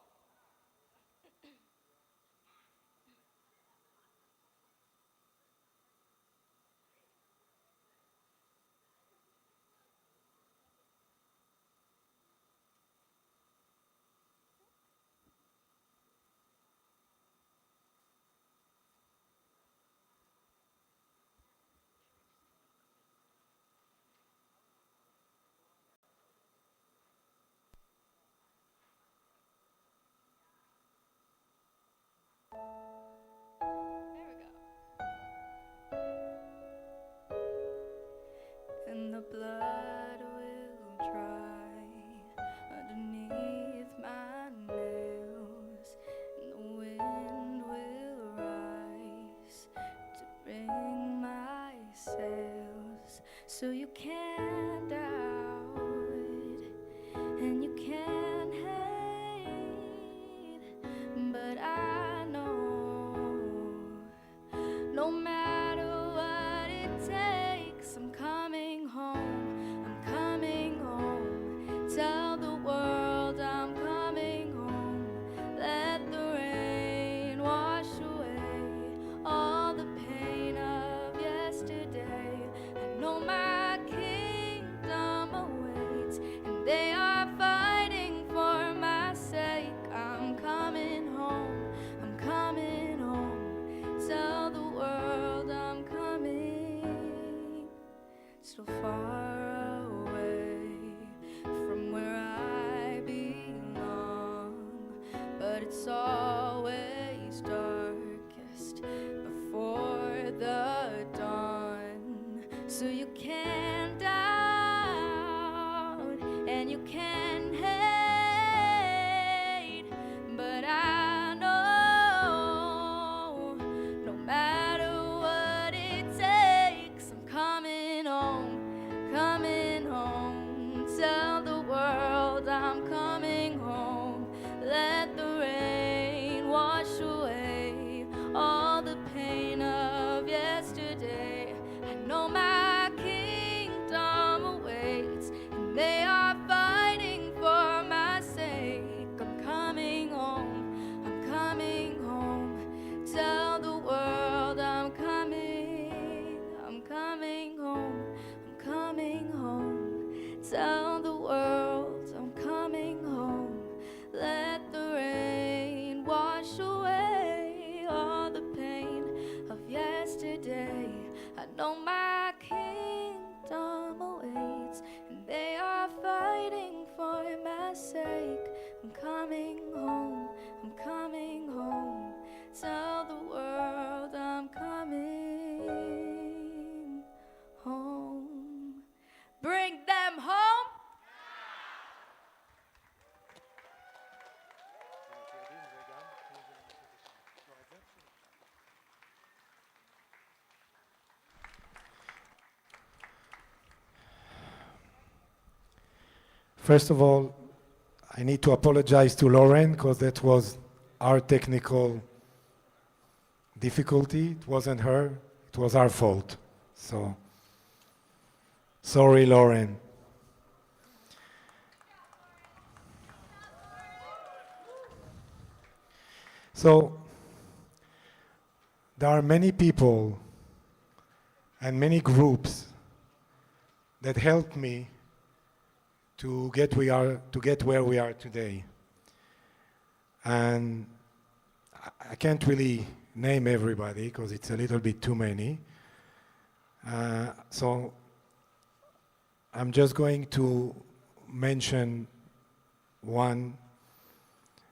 And the blood will dry underneath my nails, and the wind will rise to bring my sails. So you can't doubt, and you can't hate, but I know no matter what it takes, I'm coming home, I'm coming home. Tell the world I'm coming home. Let the rain wash away all the pain of yesterday. I know my kingdom awaits, and they are fighting for my sake. I'm coming home, I'm coming home. Tell the world I'm coming. So far away from where I belong, but it's always darkest before the dawn. So you can't doubt, and you can't hate, but I know no matter what it takes, I'm coming home, coming home. Tell the world I'm coming home. Let the rain wash away all the pain of yesterday. I know my kingdom awaits, and they are fighting First of all, I need to apologize to Lauren because that was our technical difficulty. It wasn't her, it was our fault. So, sorry, Lauren. So, there are many people and many groups that helped me to get where we are today. And I can't really name everybody because it's a little bit too many. So I'm just going to mention one,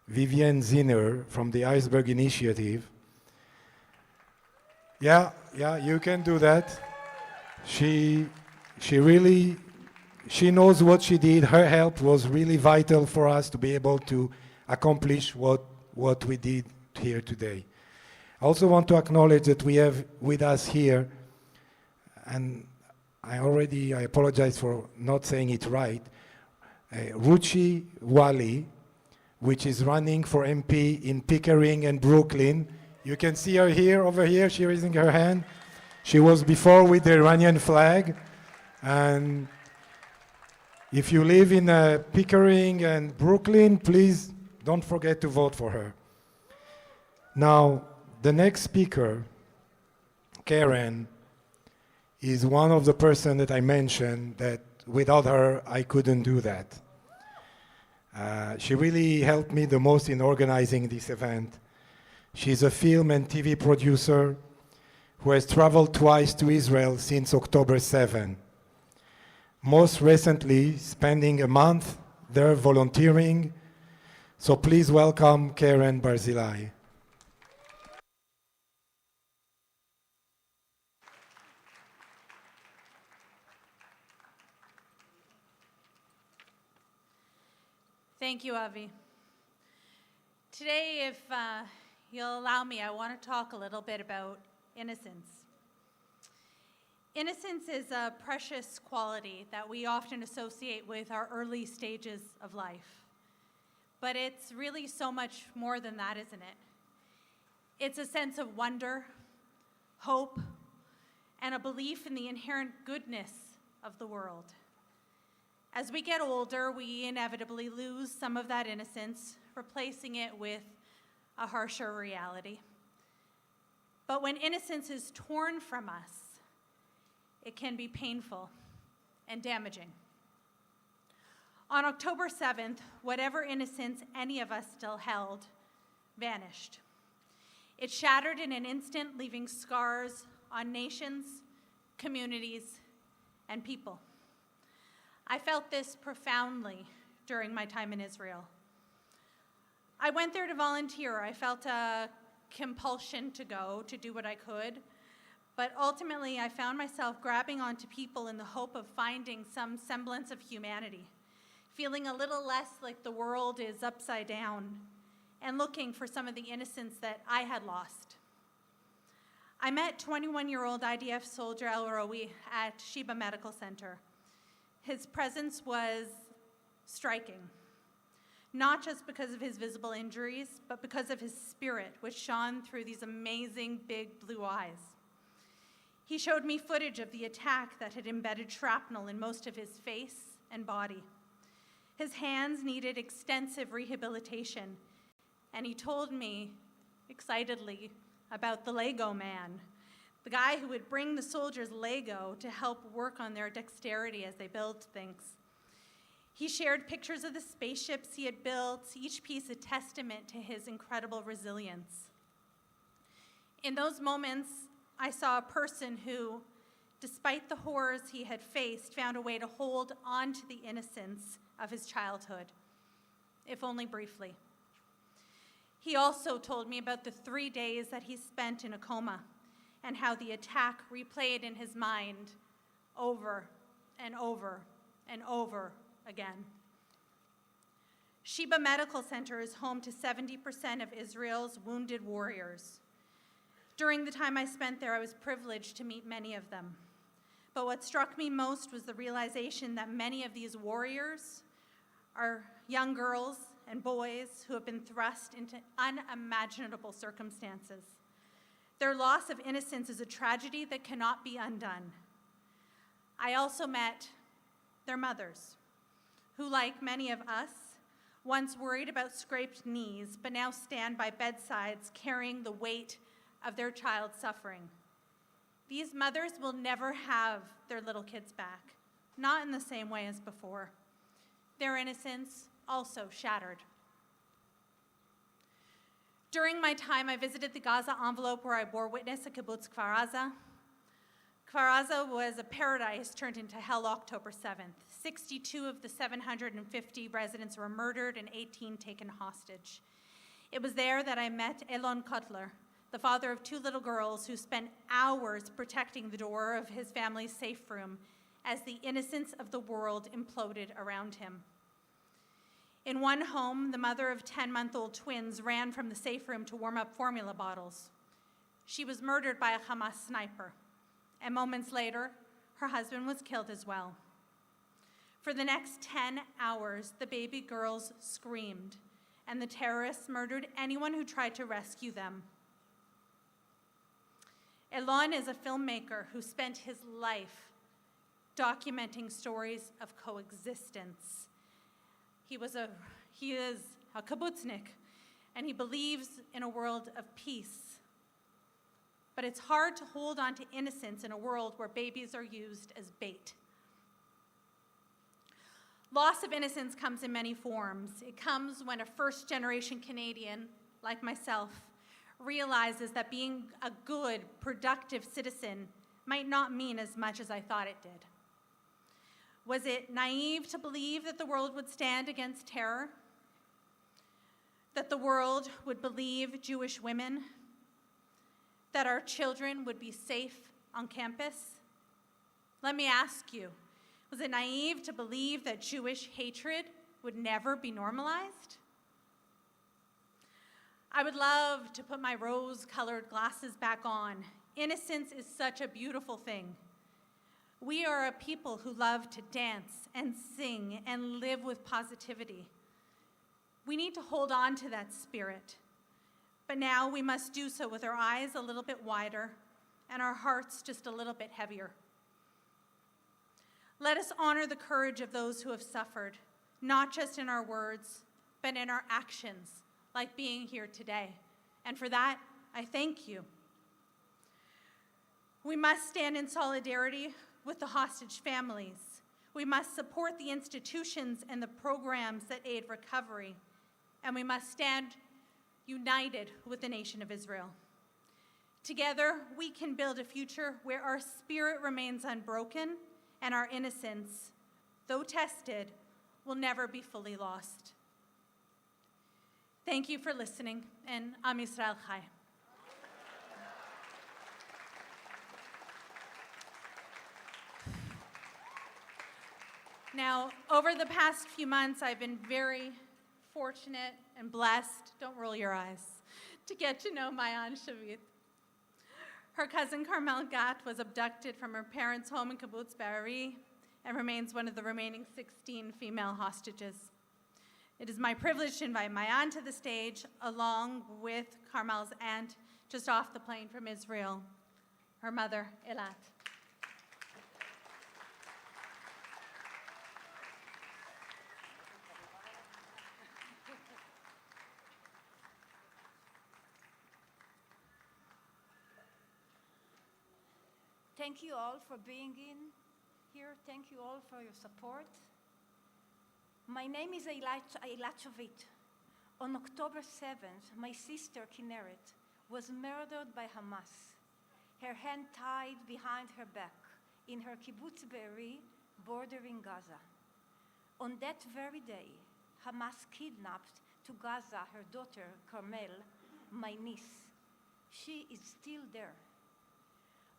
Vivian Zinner from the Iceberg Initiative. Yeah, you can do that. She knows what she did. Her help was really vital for us to be able to accomplish what we did here today. I also want to acknowledge that we have with us here, and I apologize for not saying it right, Ruchi Wali, which is running for MP in Pickering and Brooklyn. You can see her here, over here, she's raising her hand. She was before with the Iranian flag. And if you live in Pickering and Brooklyn, please don't forget to vote for her. Now, the next speaker, Karen, is one of the persons that I mentioned that without her, I couldn't do that. She really helped me the most in organizing this event. She's a film and TV producer who has traveled twice to Israel since October 7. Most recently, spending a month there volunteering. So please welcome Karen Barzilai. Thank you, Avi. Today, if you'll allow me, I want to talk a little bit about innocence. Innocence is a precious quality that we often associate with our early stages of life. But it's really so much more than that, isn't it? It's a sense of wonder, hope, and a belief in the inherent goodness of the world. As we get older, we inevitably lose some of that innocence, replacing it with a harsher reality. But when innocence is torn from us, it can be painful and damaging. On October 7th, whatever innocence any of us still held vanished. It shattered in an instant, leaving scars on nations, communities, and people. I felt this profoundly during my time in Israel. I went there to volunteer. I felt a compulsion to go, to do what I could. But ultimately, I found myself grabbing onto people in the hope of finding some semblance of humanity, feeling a little less like the world is upside down, and looking for some of the innocence that I had lost. I met 21-year-old IDF soldier El Rowi at Sheba Medical Center. His presence was striking, not just because of his visible injuries, but because of his spirit, which shone through these amazing big blue eyes. He showed me footage of the attack that had embedded shrapnel in most of his face and body. His hands needed extensive rehabilitation, and he told me excitedly about the Lego man, the guy who would bring the soldiers Lego to help work on their dexterity as they built things. He shared pictures of the spaceships he had built, each piece a testament to his incredible resilience. In those moments, I saw a person who, despite the horrors he had faced, found a way to hold on to the innocence of his childhood, if only briefly. He also told me about the 3 days that he spent in a coma and how the attack replayed in his mind over and over and over again. Sheba Medical Center is home to 70% of Israel's wounded warriors. During the time I spent there, I was privileged to meet many of them. But what struck me most was the realization that many of these warriors are young girls and boys who have been thrust into unimaginable circumstances. Their loss of innocence is a tragedy that cannot be undone. I also met their mothers, who, like many of us, once worried about scraped knees, but now stand by bedsides carrying the weight of their child's suffering. These mothers will never have their little kids back, not in the same way as before. Their innocence also shattered. During my time, I visited the Gaza envelope where I bore witness at kibbutz Kfar Aza. Kfar Aza was a paradise turned into hell October 7th. 62 of the 750 residents were murdered and 18 taken hostage. It was there that I met Elon Kotler, the father of 2 little girls who spent hours protecting the door of his family's safe room as the innocence of the world imploded around him. In one home, the mother of 10-month-old twins ran from the safe room to warm up formula bottles. She was murdered by a Hamas sniper, and moments later, her husband was killed as well. For the next 10 hours, the baby girls screamed, and the terrorists murdered anyone who tried to rescue them. Elon is a filmmaker who spent his life documenting stories of coexistence. He is a kibbutznik, and he believes in a world of peace. But it's hard to hold on to innocence in a world where babies are used as bait. Loss of innocence comes in many forms. It comes when a first-generation Canadian, like myself, realizes that being a good, productive citizen might not mean as much as I thought it did. Was it naive to believe that the world would stand against terror? That the world would believe Jewish women? That our children would be safe on campus? Let me ask you, was it naive to believe that Jewish hatred would never be normalized? I would love to put my rose-colored glasses back on. Innocence is such a beautiful thing. We are a people who love to dance and sing and live with positivity. We need to hold on to that spirit. But now we must do so with our eyes a little bit wider and our hearts just a little bit heavier. Let us honor the courage of those who have suffered, not just in our words, but in our actions, like being here today. And for that, I thank you. We must stand in solidarity with the hostage families. We must support the institutions and the programs that aid recovery. And we must stand united with the nation of Israel. Together, we can build a future where our spirit remains unbroken and our innocence, though tested, will never be fully lost. Thank you for listening, and Am Yisrael Chai. Now, over the past few months, I've been very fortunate and blessed, don't roll your eyes, to get to know my Aunt Shavit. Her cousin Carmel Gat was abducted from her parents' home in Kibbutz Be'ari and remains one of the remaining 16 female hostages. It is my privilege to invite my aunt to the stage, along with Carmel's aunt, just off the plane from Israel, her mother, Eilat. Thank you all for being in here. Thank you all for your support. My name is Eilat Elovich. On October 7th, my sister Kinneret was murdered by Hamas, her hand tied behind her back in her kibbutz Be'eri bordering Gaza. On that very day, Hamas kidnapped to Gaza her daughter Carmel, my niece. She is still there.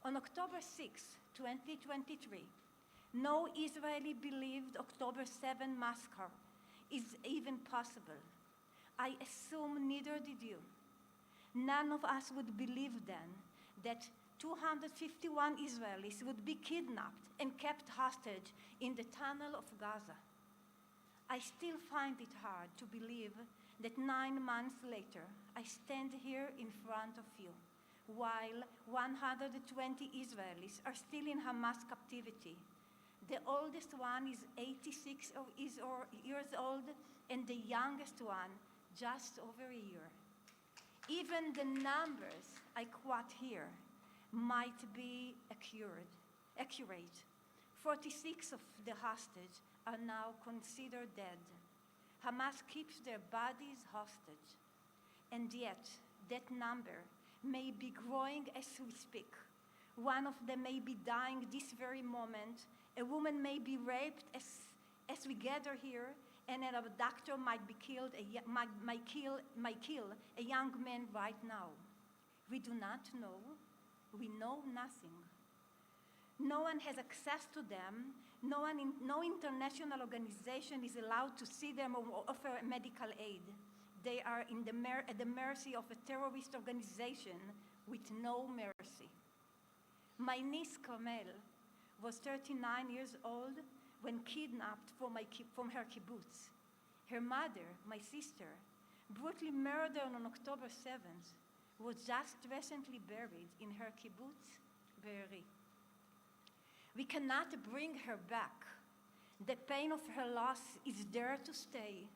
On October 6, 2023, no Israeli believed October 7 massacre is even possible. I assume neither did you. None of us would believe then that 251 Israelis would be kidnapped and kept hostage in the tunnel of Gaza. I still find it hard to believe that 9 months later, I stand here in front of you, while 120 Israelis are still in Hamas captivity. The oldest one is 86 years old, and the youngest one just over a year. Even the numbers I quote here might be accurate. 46 of the hostages are now considered dead. Hamas keeps their bodies hostage, and yet that number may be growing as we speak. One of them may be dying this very moment. A woman may be raped as we gather here, and an abductor might kill a young man right now. We do not know. We know nothing. No one has access to them. No international organization is allowed to see them or offer medical aid. They are at the mercy of a terrorist organization with no mercy. My niece Carmel was 39 years old when kidnapped from her kibbutz. Her mother, my sister, brutally murdered on October 7th, was just recently buried in her kibbutz, Be'eri. We cannot bring her back. The pain of her loss is there to stay.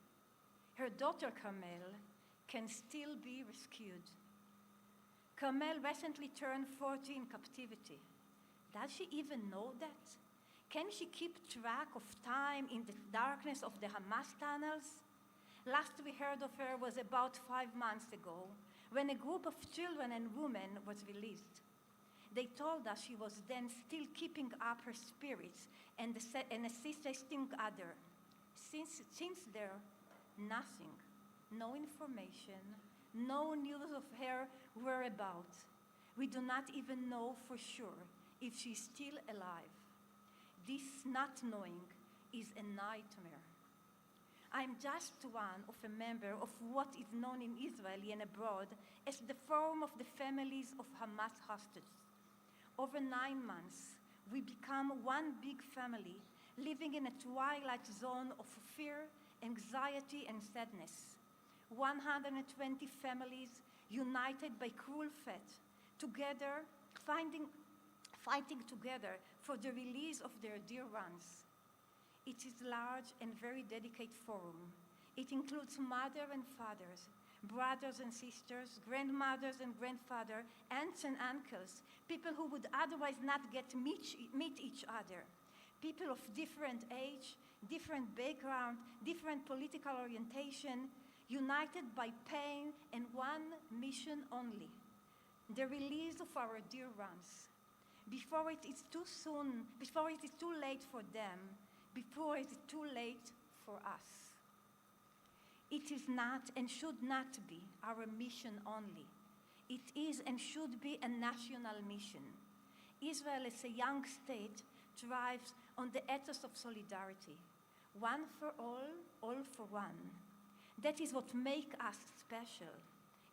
Her daughter, Carmel, can still be rescued. Carmel recently turned 40 in captivity. Does she even know that? Can she keep track of time in the darkness of the Hamas tunnels? Last we heard of her was about 5 months ago, when a group of children and women was released. They told us she was then still keeping up her spirits and assisting others. Since there, nothing, no information, no news of her whereabouts. We do not even know for sure if she's still alive. This not knowing is a nightmare. I'm just one of a member of what is known in Israel and abroad as the Forum of the Families of Hamas Hostages. Over 9 months, we become one big family, living in a twilight zone of fear, anxiety, and sadness. 120 families united by cruel fate, together, fighting together for the release of their dear ones. It is a large and very dedicated forum. It includes mothers and fathers, brothers and sisters, grandmothers and grandfathers, aunts and uncles, people who would otherwise not get to meet each other, people of different age, different background, different political orientation, united by pain and one mission only: the release of our dear ones. Before it is too soon, before it is too late for them, before it is too late for us. It is not and should not be our mission only. It is and should be a national mission. Israel as a young state thrives on the ethos of solidarity. One for all for one. That is what makes us special.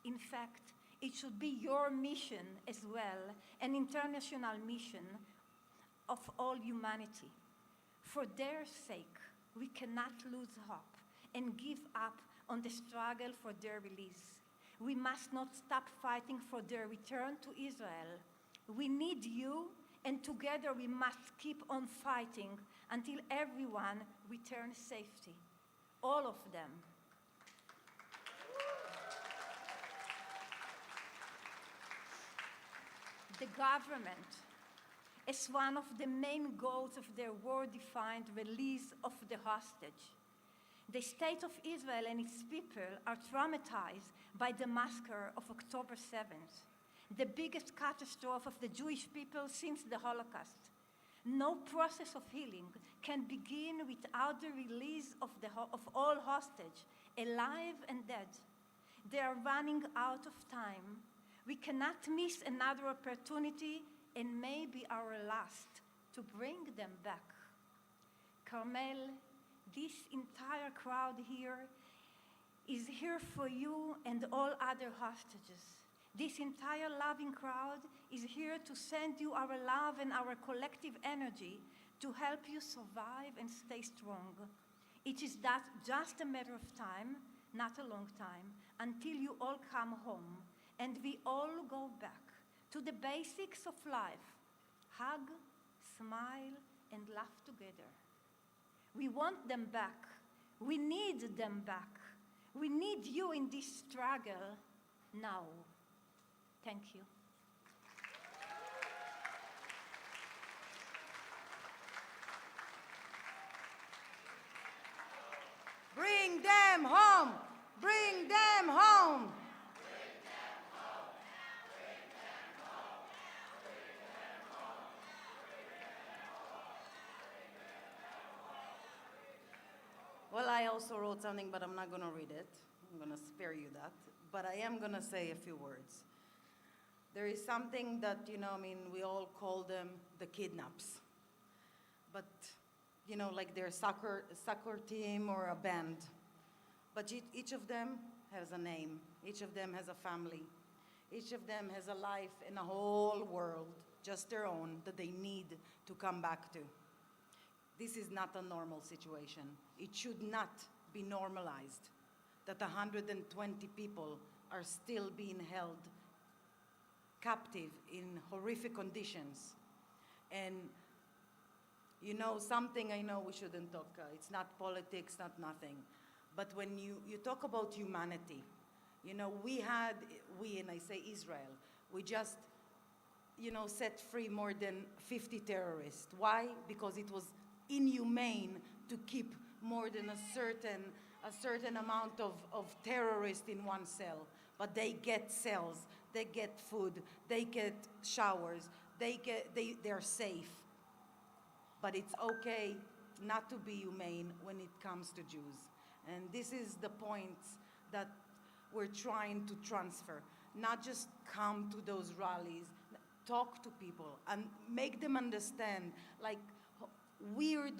In fact, it should be your mission as well, an international mission of all humanity. For their sake, we cannot lose hope and give up on the struggle for their release. We must not stop fighting for their return to Israel. We need you, and together we must keep on fighting until everyone returns safely. All of them. The government, as one of the main goals of their war-defined release of the hostage. The state of Israel and its people are traumatized by the massacre of October 7th, the biggest catastrophe of the Jewish people since the Holocaust. No process of healing can begin without the release of all hostages, alive and dead. They are running out of time. We cannot miss another opportunity, and maybe our last, to bring them back. Carmel, this entire crowd here is here for you and all other hostages. This entire loving crowd is here to send you our love and our collective energy to help you survive and stay strong. It is that just a matter of time, not a long time, until you all come home and we all go back to the basics of life. Hug, smile, and laugh together. We want them back. We need them back. We need you in this struggle now. Thank you. Bring them home! Bring them home! Well, I also wrote something, but I'm not going to read it. I'm going to spare you that. But I am going to say a few words. There is something that, we all call them the kidnaps. But, like they're a soccer team or a band. But each of them has a name. Each of them has a family. Each of them has a life in a whole world, just their own, that they need to come back to. This is not a normal situation. It should not be normalized that 120 people are still being held captive in horrific conditions. And something I know we shouldn't talk, it's not politics, not nothing. But when you talk about humanity, we, and I say Israel, we just, set free more than 50 terrorists. Why? Because it was inhumane to keep more than a certain amount of terrorists in one cell. But they get cells, they get food, they get showers, they're safe. But it's okay not to be humane when it comes to Jews. And this is the point that we're trying to transfer. Not just come to those rallies, talk to people and make them understand, like weird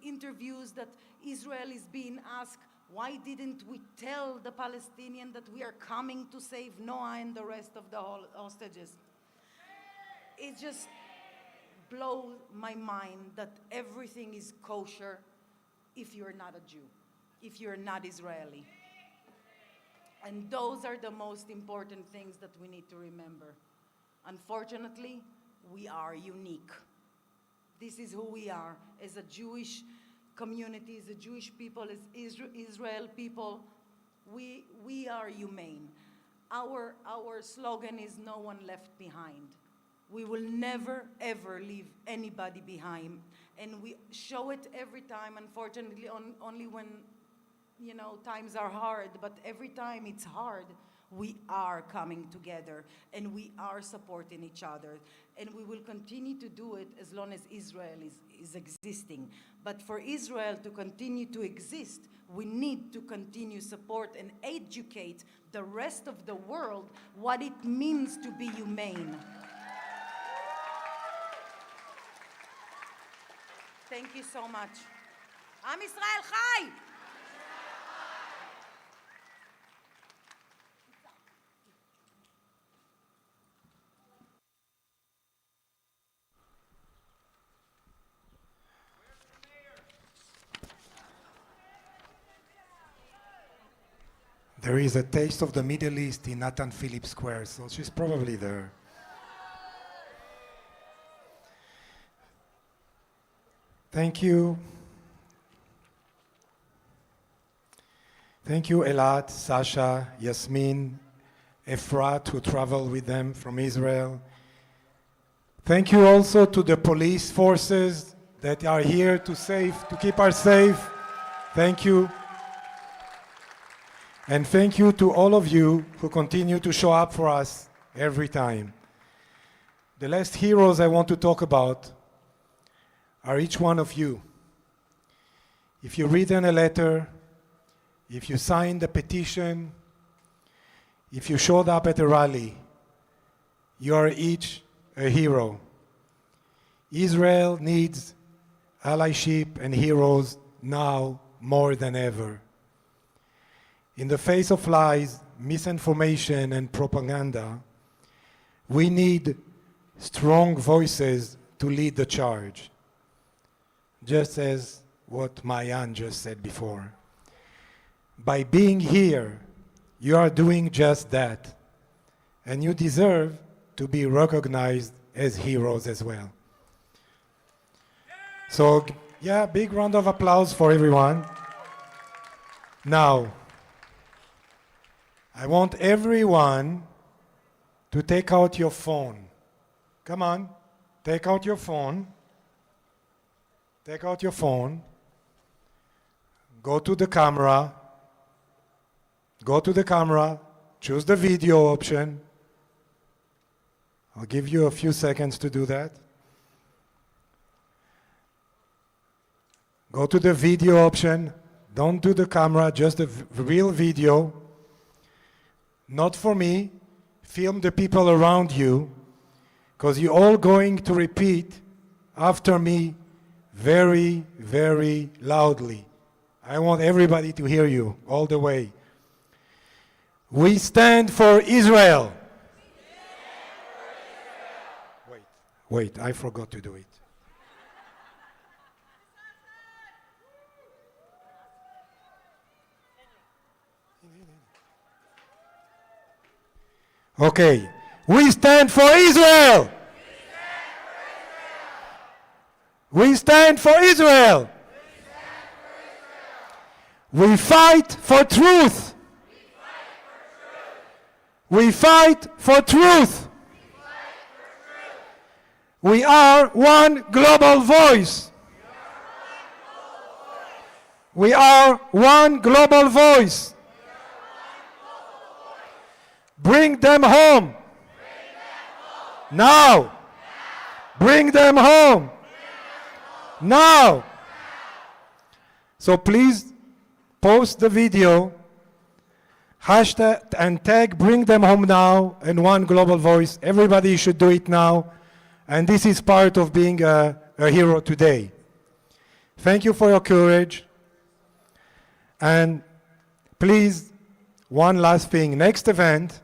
interviews that Israel is being asked, why didn't we tell the Palestinians that we are coming to save Noah and the rest of the hostages? It just blows my mind that everything is kosher if you're not a Jew, if you're not Israeli. And those are the most important things that we need to remember. Unfortunately, we are unique. This is who we are as a Jewish community, as a Jewish people, as Israel people. We are humane. Our slogan is no one left behind. We will never, ever leave anybody behind. And we show it every time, unfortunately, only when, times are hard. But every time it's hard, we are coming together and we are supporting each other. And we will continue to do it as long as Israel is existing. But for Israel to continue to exist, we need to continue support and educate the rest of the world what it means to be humane. Thank you so much. Am Israel Chai! There is a taste of the Middle East in Nathan Phillips Square, so she's probably there. Thank you. Thank you, Eilat, Sasha, Yasmin, Efrat, who traveled with them from Israel. Thank you also to the police forces that are here to keep us safe. Thank you. And thank you to all of you who continue to show up for us every time. The last heroes I want to talk about are each one of you. If you read in a letter, if you signed a petition, if you showed up at a rally, you are each a hero. Israel needs allyship and heroes now more than ever. In the face of lies, misinformation, and propaganda, we need strong voices to lead the charge. Just as what Mayan just said before. By being here, you are doing just that. And you deserve to be recognized as heroes as well. So, yeah, big round of applause for everyone. Now, I want everyone to take out your phone. Come on, take out your phone. Take out your phone. Go to the camera. Go to the camera. Choose the video option. I'll give you a few seconds to do that. Go to the video option. Don't do the camera, just the real video. Not for me. Film the people around you, because you're all going to repeat after me very, very loudly. I want everybody to hear you all the way. We stand for Israel. Wait, I forgot to do it. Okay, we stand for Israel. We stand for Israel. We fight for truth. We fight for truth. We are one global voice. We are one global voice. Bring them home. Now. Bring them home. Now. So please post the video, hashtag and tag Bring Them Home Now and One Global Voice. Everybody should do it now. And this is part of being a hero today. Thank you for your courage. And please, one last thing. Next event,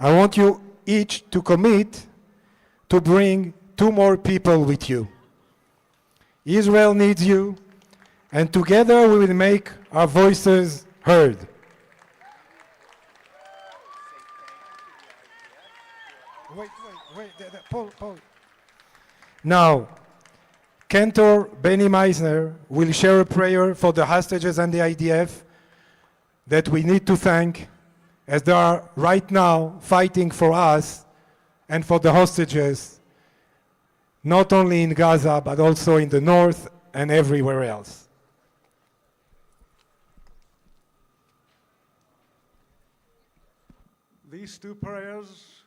I want you each to commit to bring 2 more people with you. Israel needs you, and together we will make our voices heard. Wait, Paul. Now, Cantor Benny Meisner will share a prayer for the hostages and the IDF that we need to thank, as they are right now fighting for us and for the hostages, not only in Gaza, but also in the north and everywhere else. These 2 prayers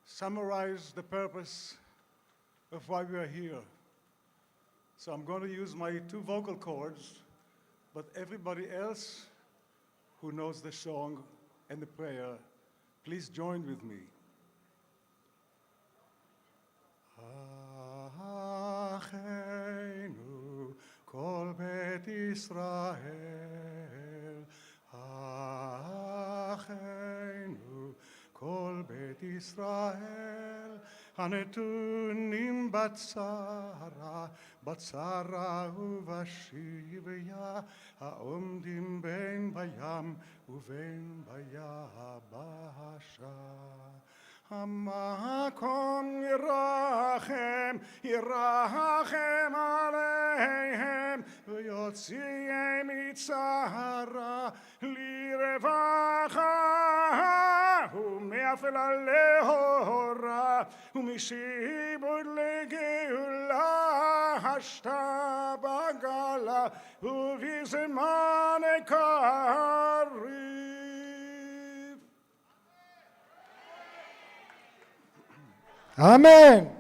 summarize the purpose of why we are here. So I'm going to use my 2 vocal cords, but everybody else who knows the song and the prayer, please join with me. Achenu kol bet Israel, Achenu kol bet Israel, הנתונים בצרה ובשביה, העומדים בין בים ובין ביבשה. המקום ירחם עליהם, ויוציאם מצרה לרווחה, ומאפלה להורה, ומשיבוד לגאולה, השתה בגלה, ובזמן קריב. Amen.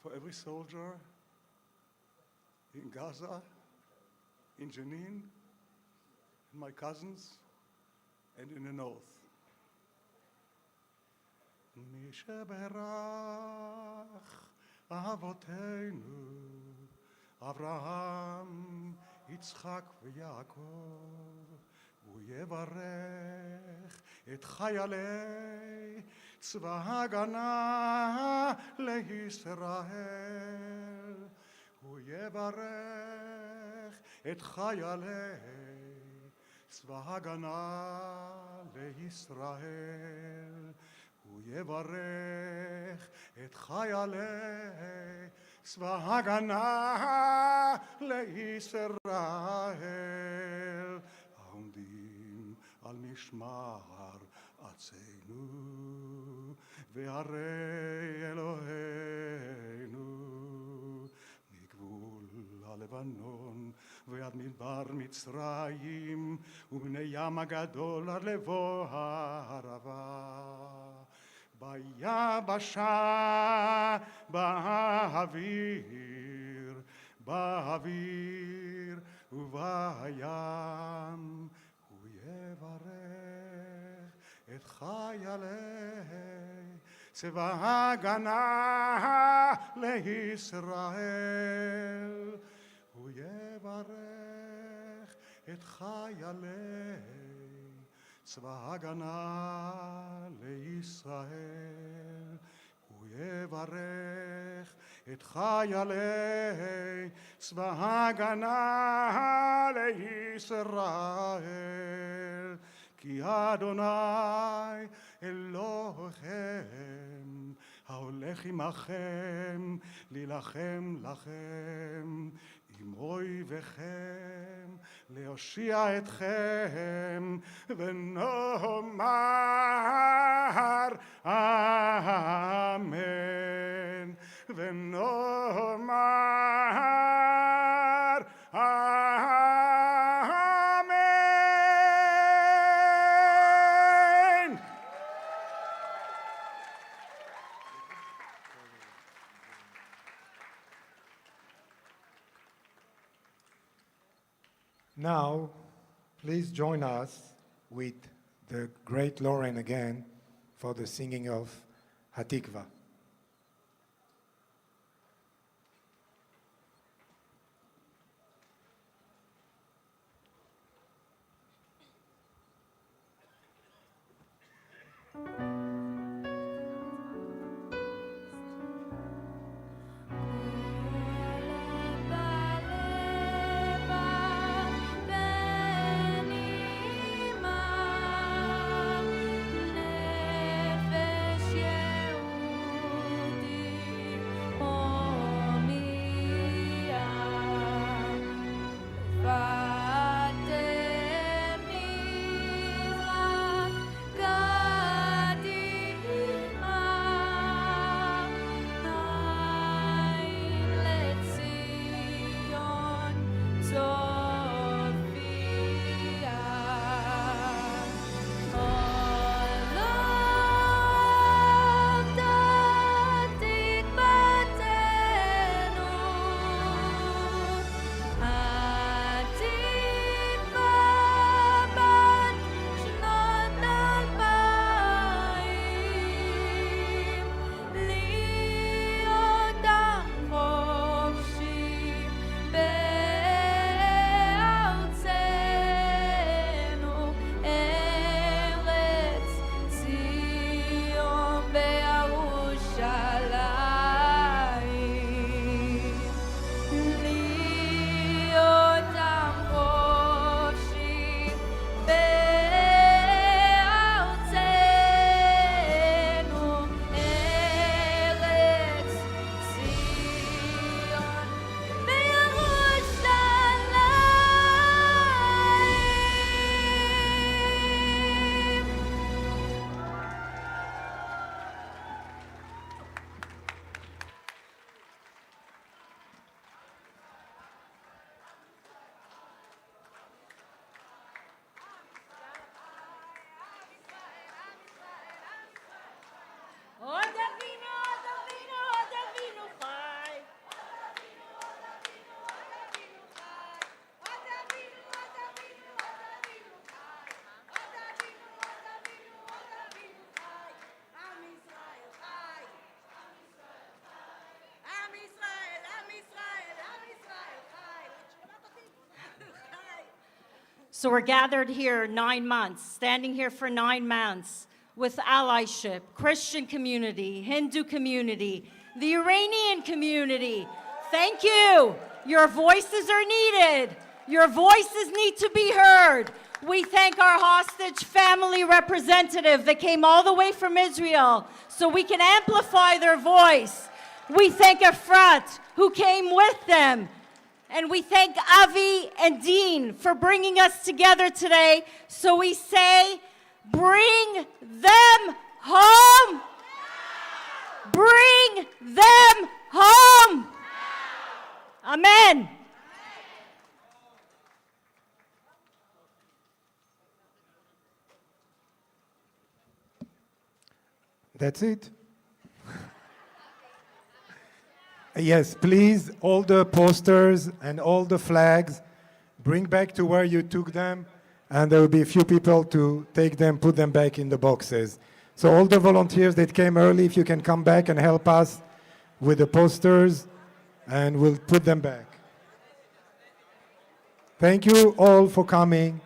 For every soldier in Gaza, in Jenin, and my cousins, and in the north. מי שברך אבותינו, אברהם, יצחק ויעקב, הוא יברך את חיילי צבא הגנה לישראל, יברך את חיילי צבא הגנה לישראל. הוא יברך את חיילי צבא הגנה לישראל, העומדים על משמר ארצנו והרי אלוהינו, מגבול הלבנון ועד מדבר מצרים ומן הים הגדול עד לבוא הערבה, ביבשה, באוויר ובים, הוא יברך את חיילי צבא הגנה לישראל. הוא יברך את חיילי צבא הגנה לישראל. הוא יברך את חיילי צבא הגנה לישראל, כי אדוני אלוהיכם ההולך עמכם להילחם לכם עם אויביכם, להושיע אתכם, ונאמר אמן, ונאמר אמן. Now, please join us with the great Lauren again for the singing of Hatikva. So we're gathered here 9 months, standing here for 9 months with allyship, Christian community, Hindu community, the Iranian community. Thank you. Your voices are needed. Your voices need to be heard. We thank our hostage family representative that came all the way from Israel so we can amplify their voice. We thank Efrat, who came with them. And we thank Avi and Dean for bringing us together today. So we say, bring them home. Bring them home. Amen. That's it. Yes, please, all the posters and all the flags, bring back to where you took them, and there will be a few people to take them, put them back in the boxes. So all the volunteers that came early, if you can come back and help us with the posters, and we'll put them back. Thank you all for coming.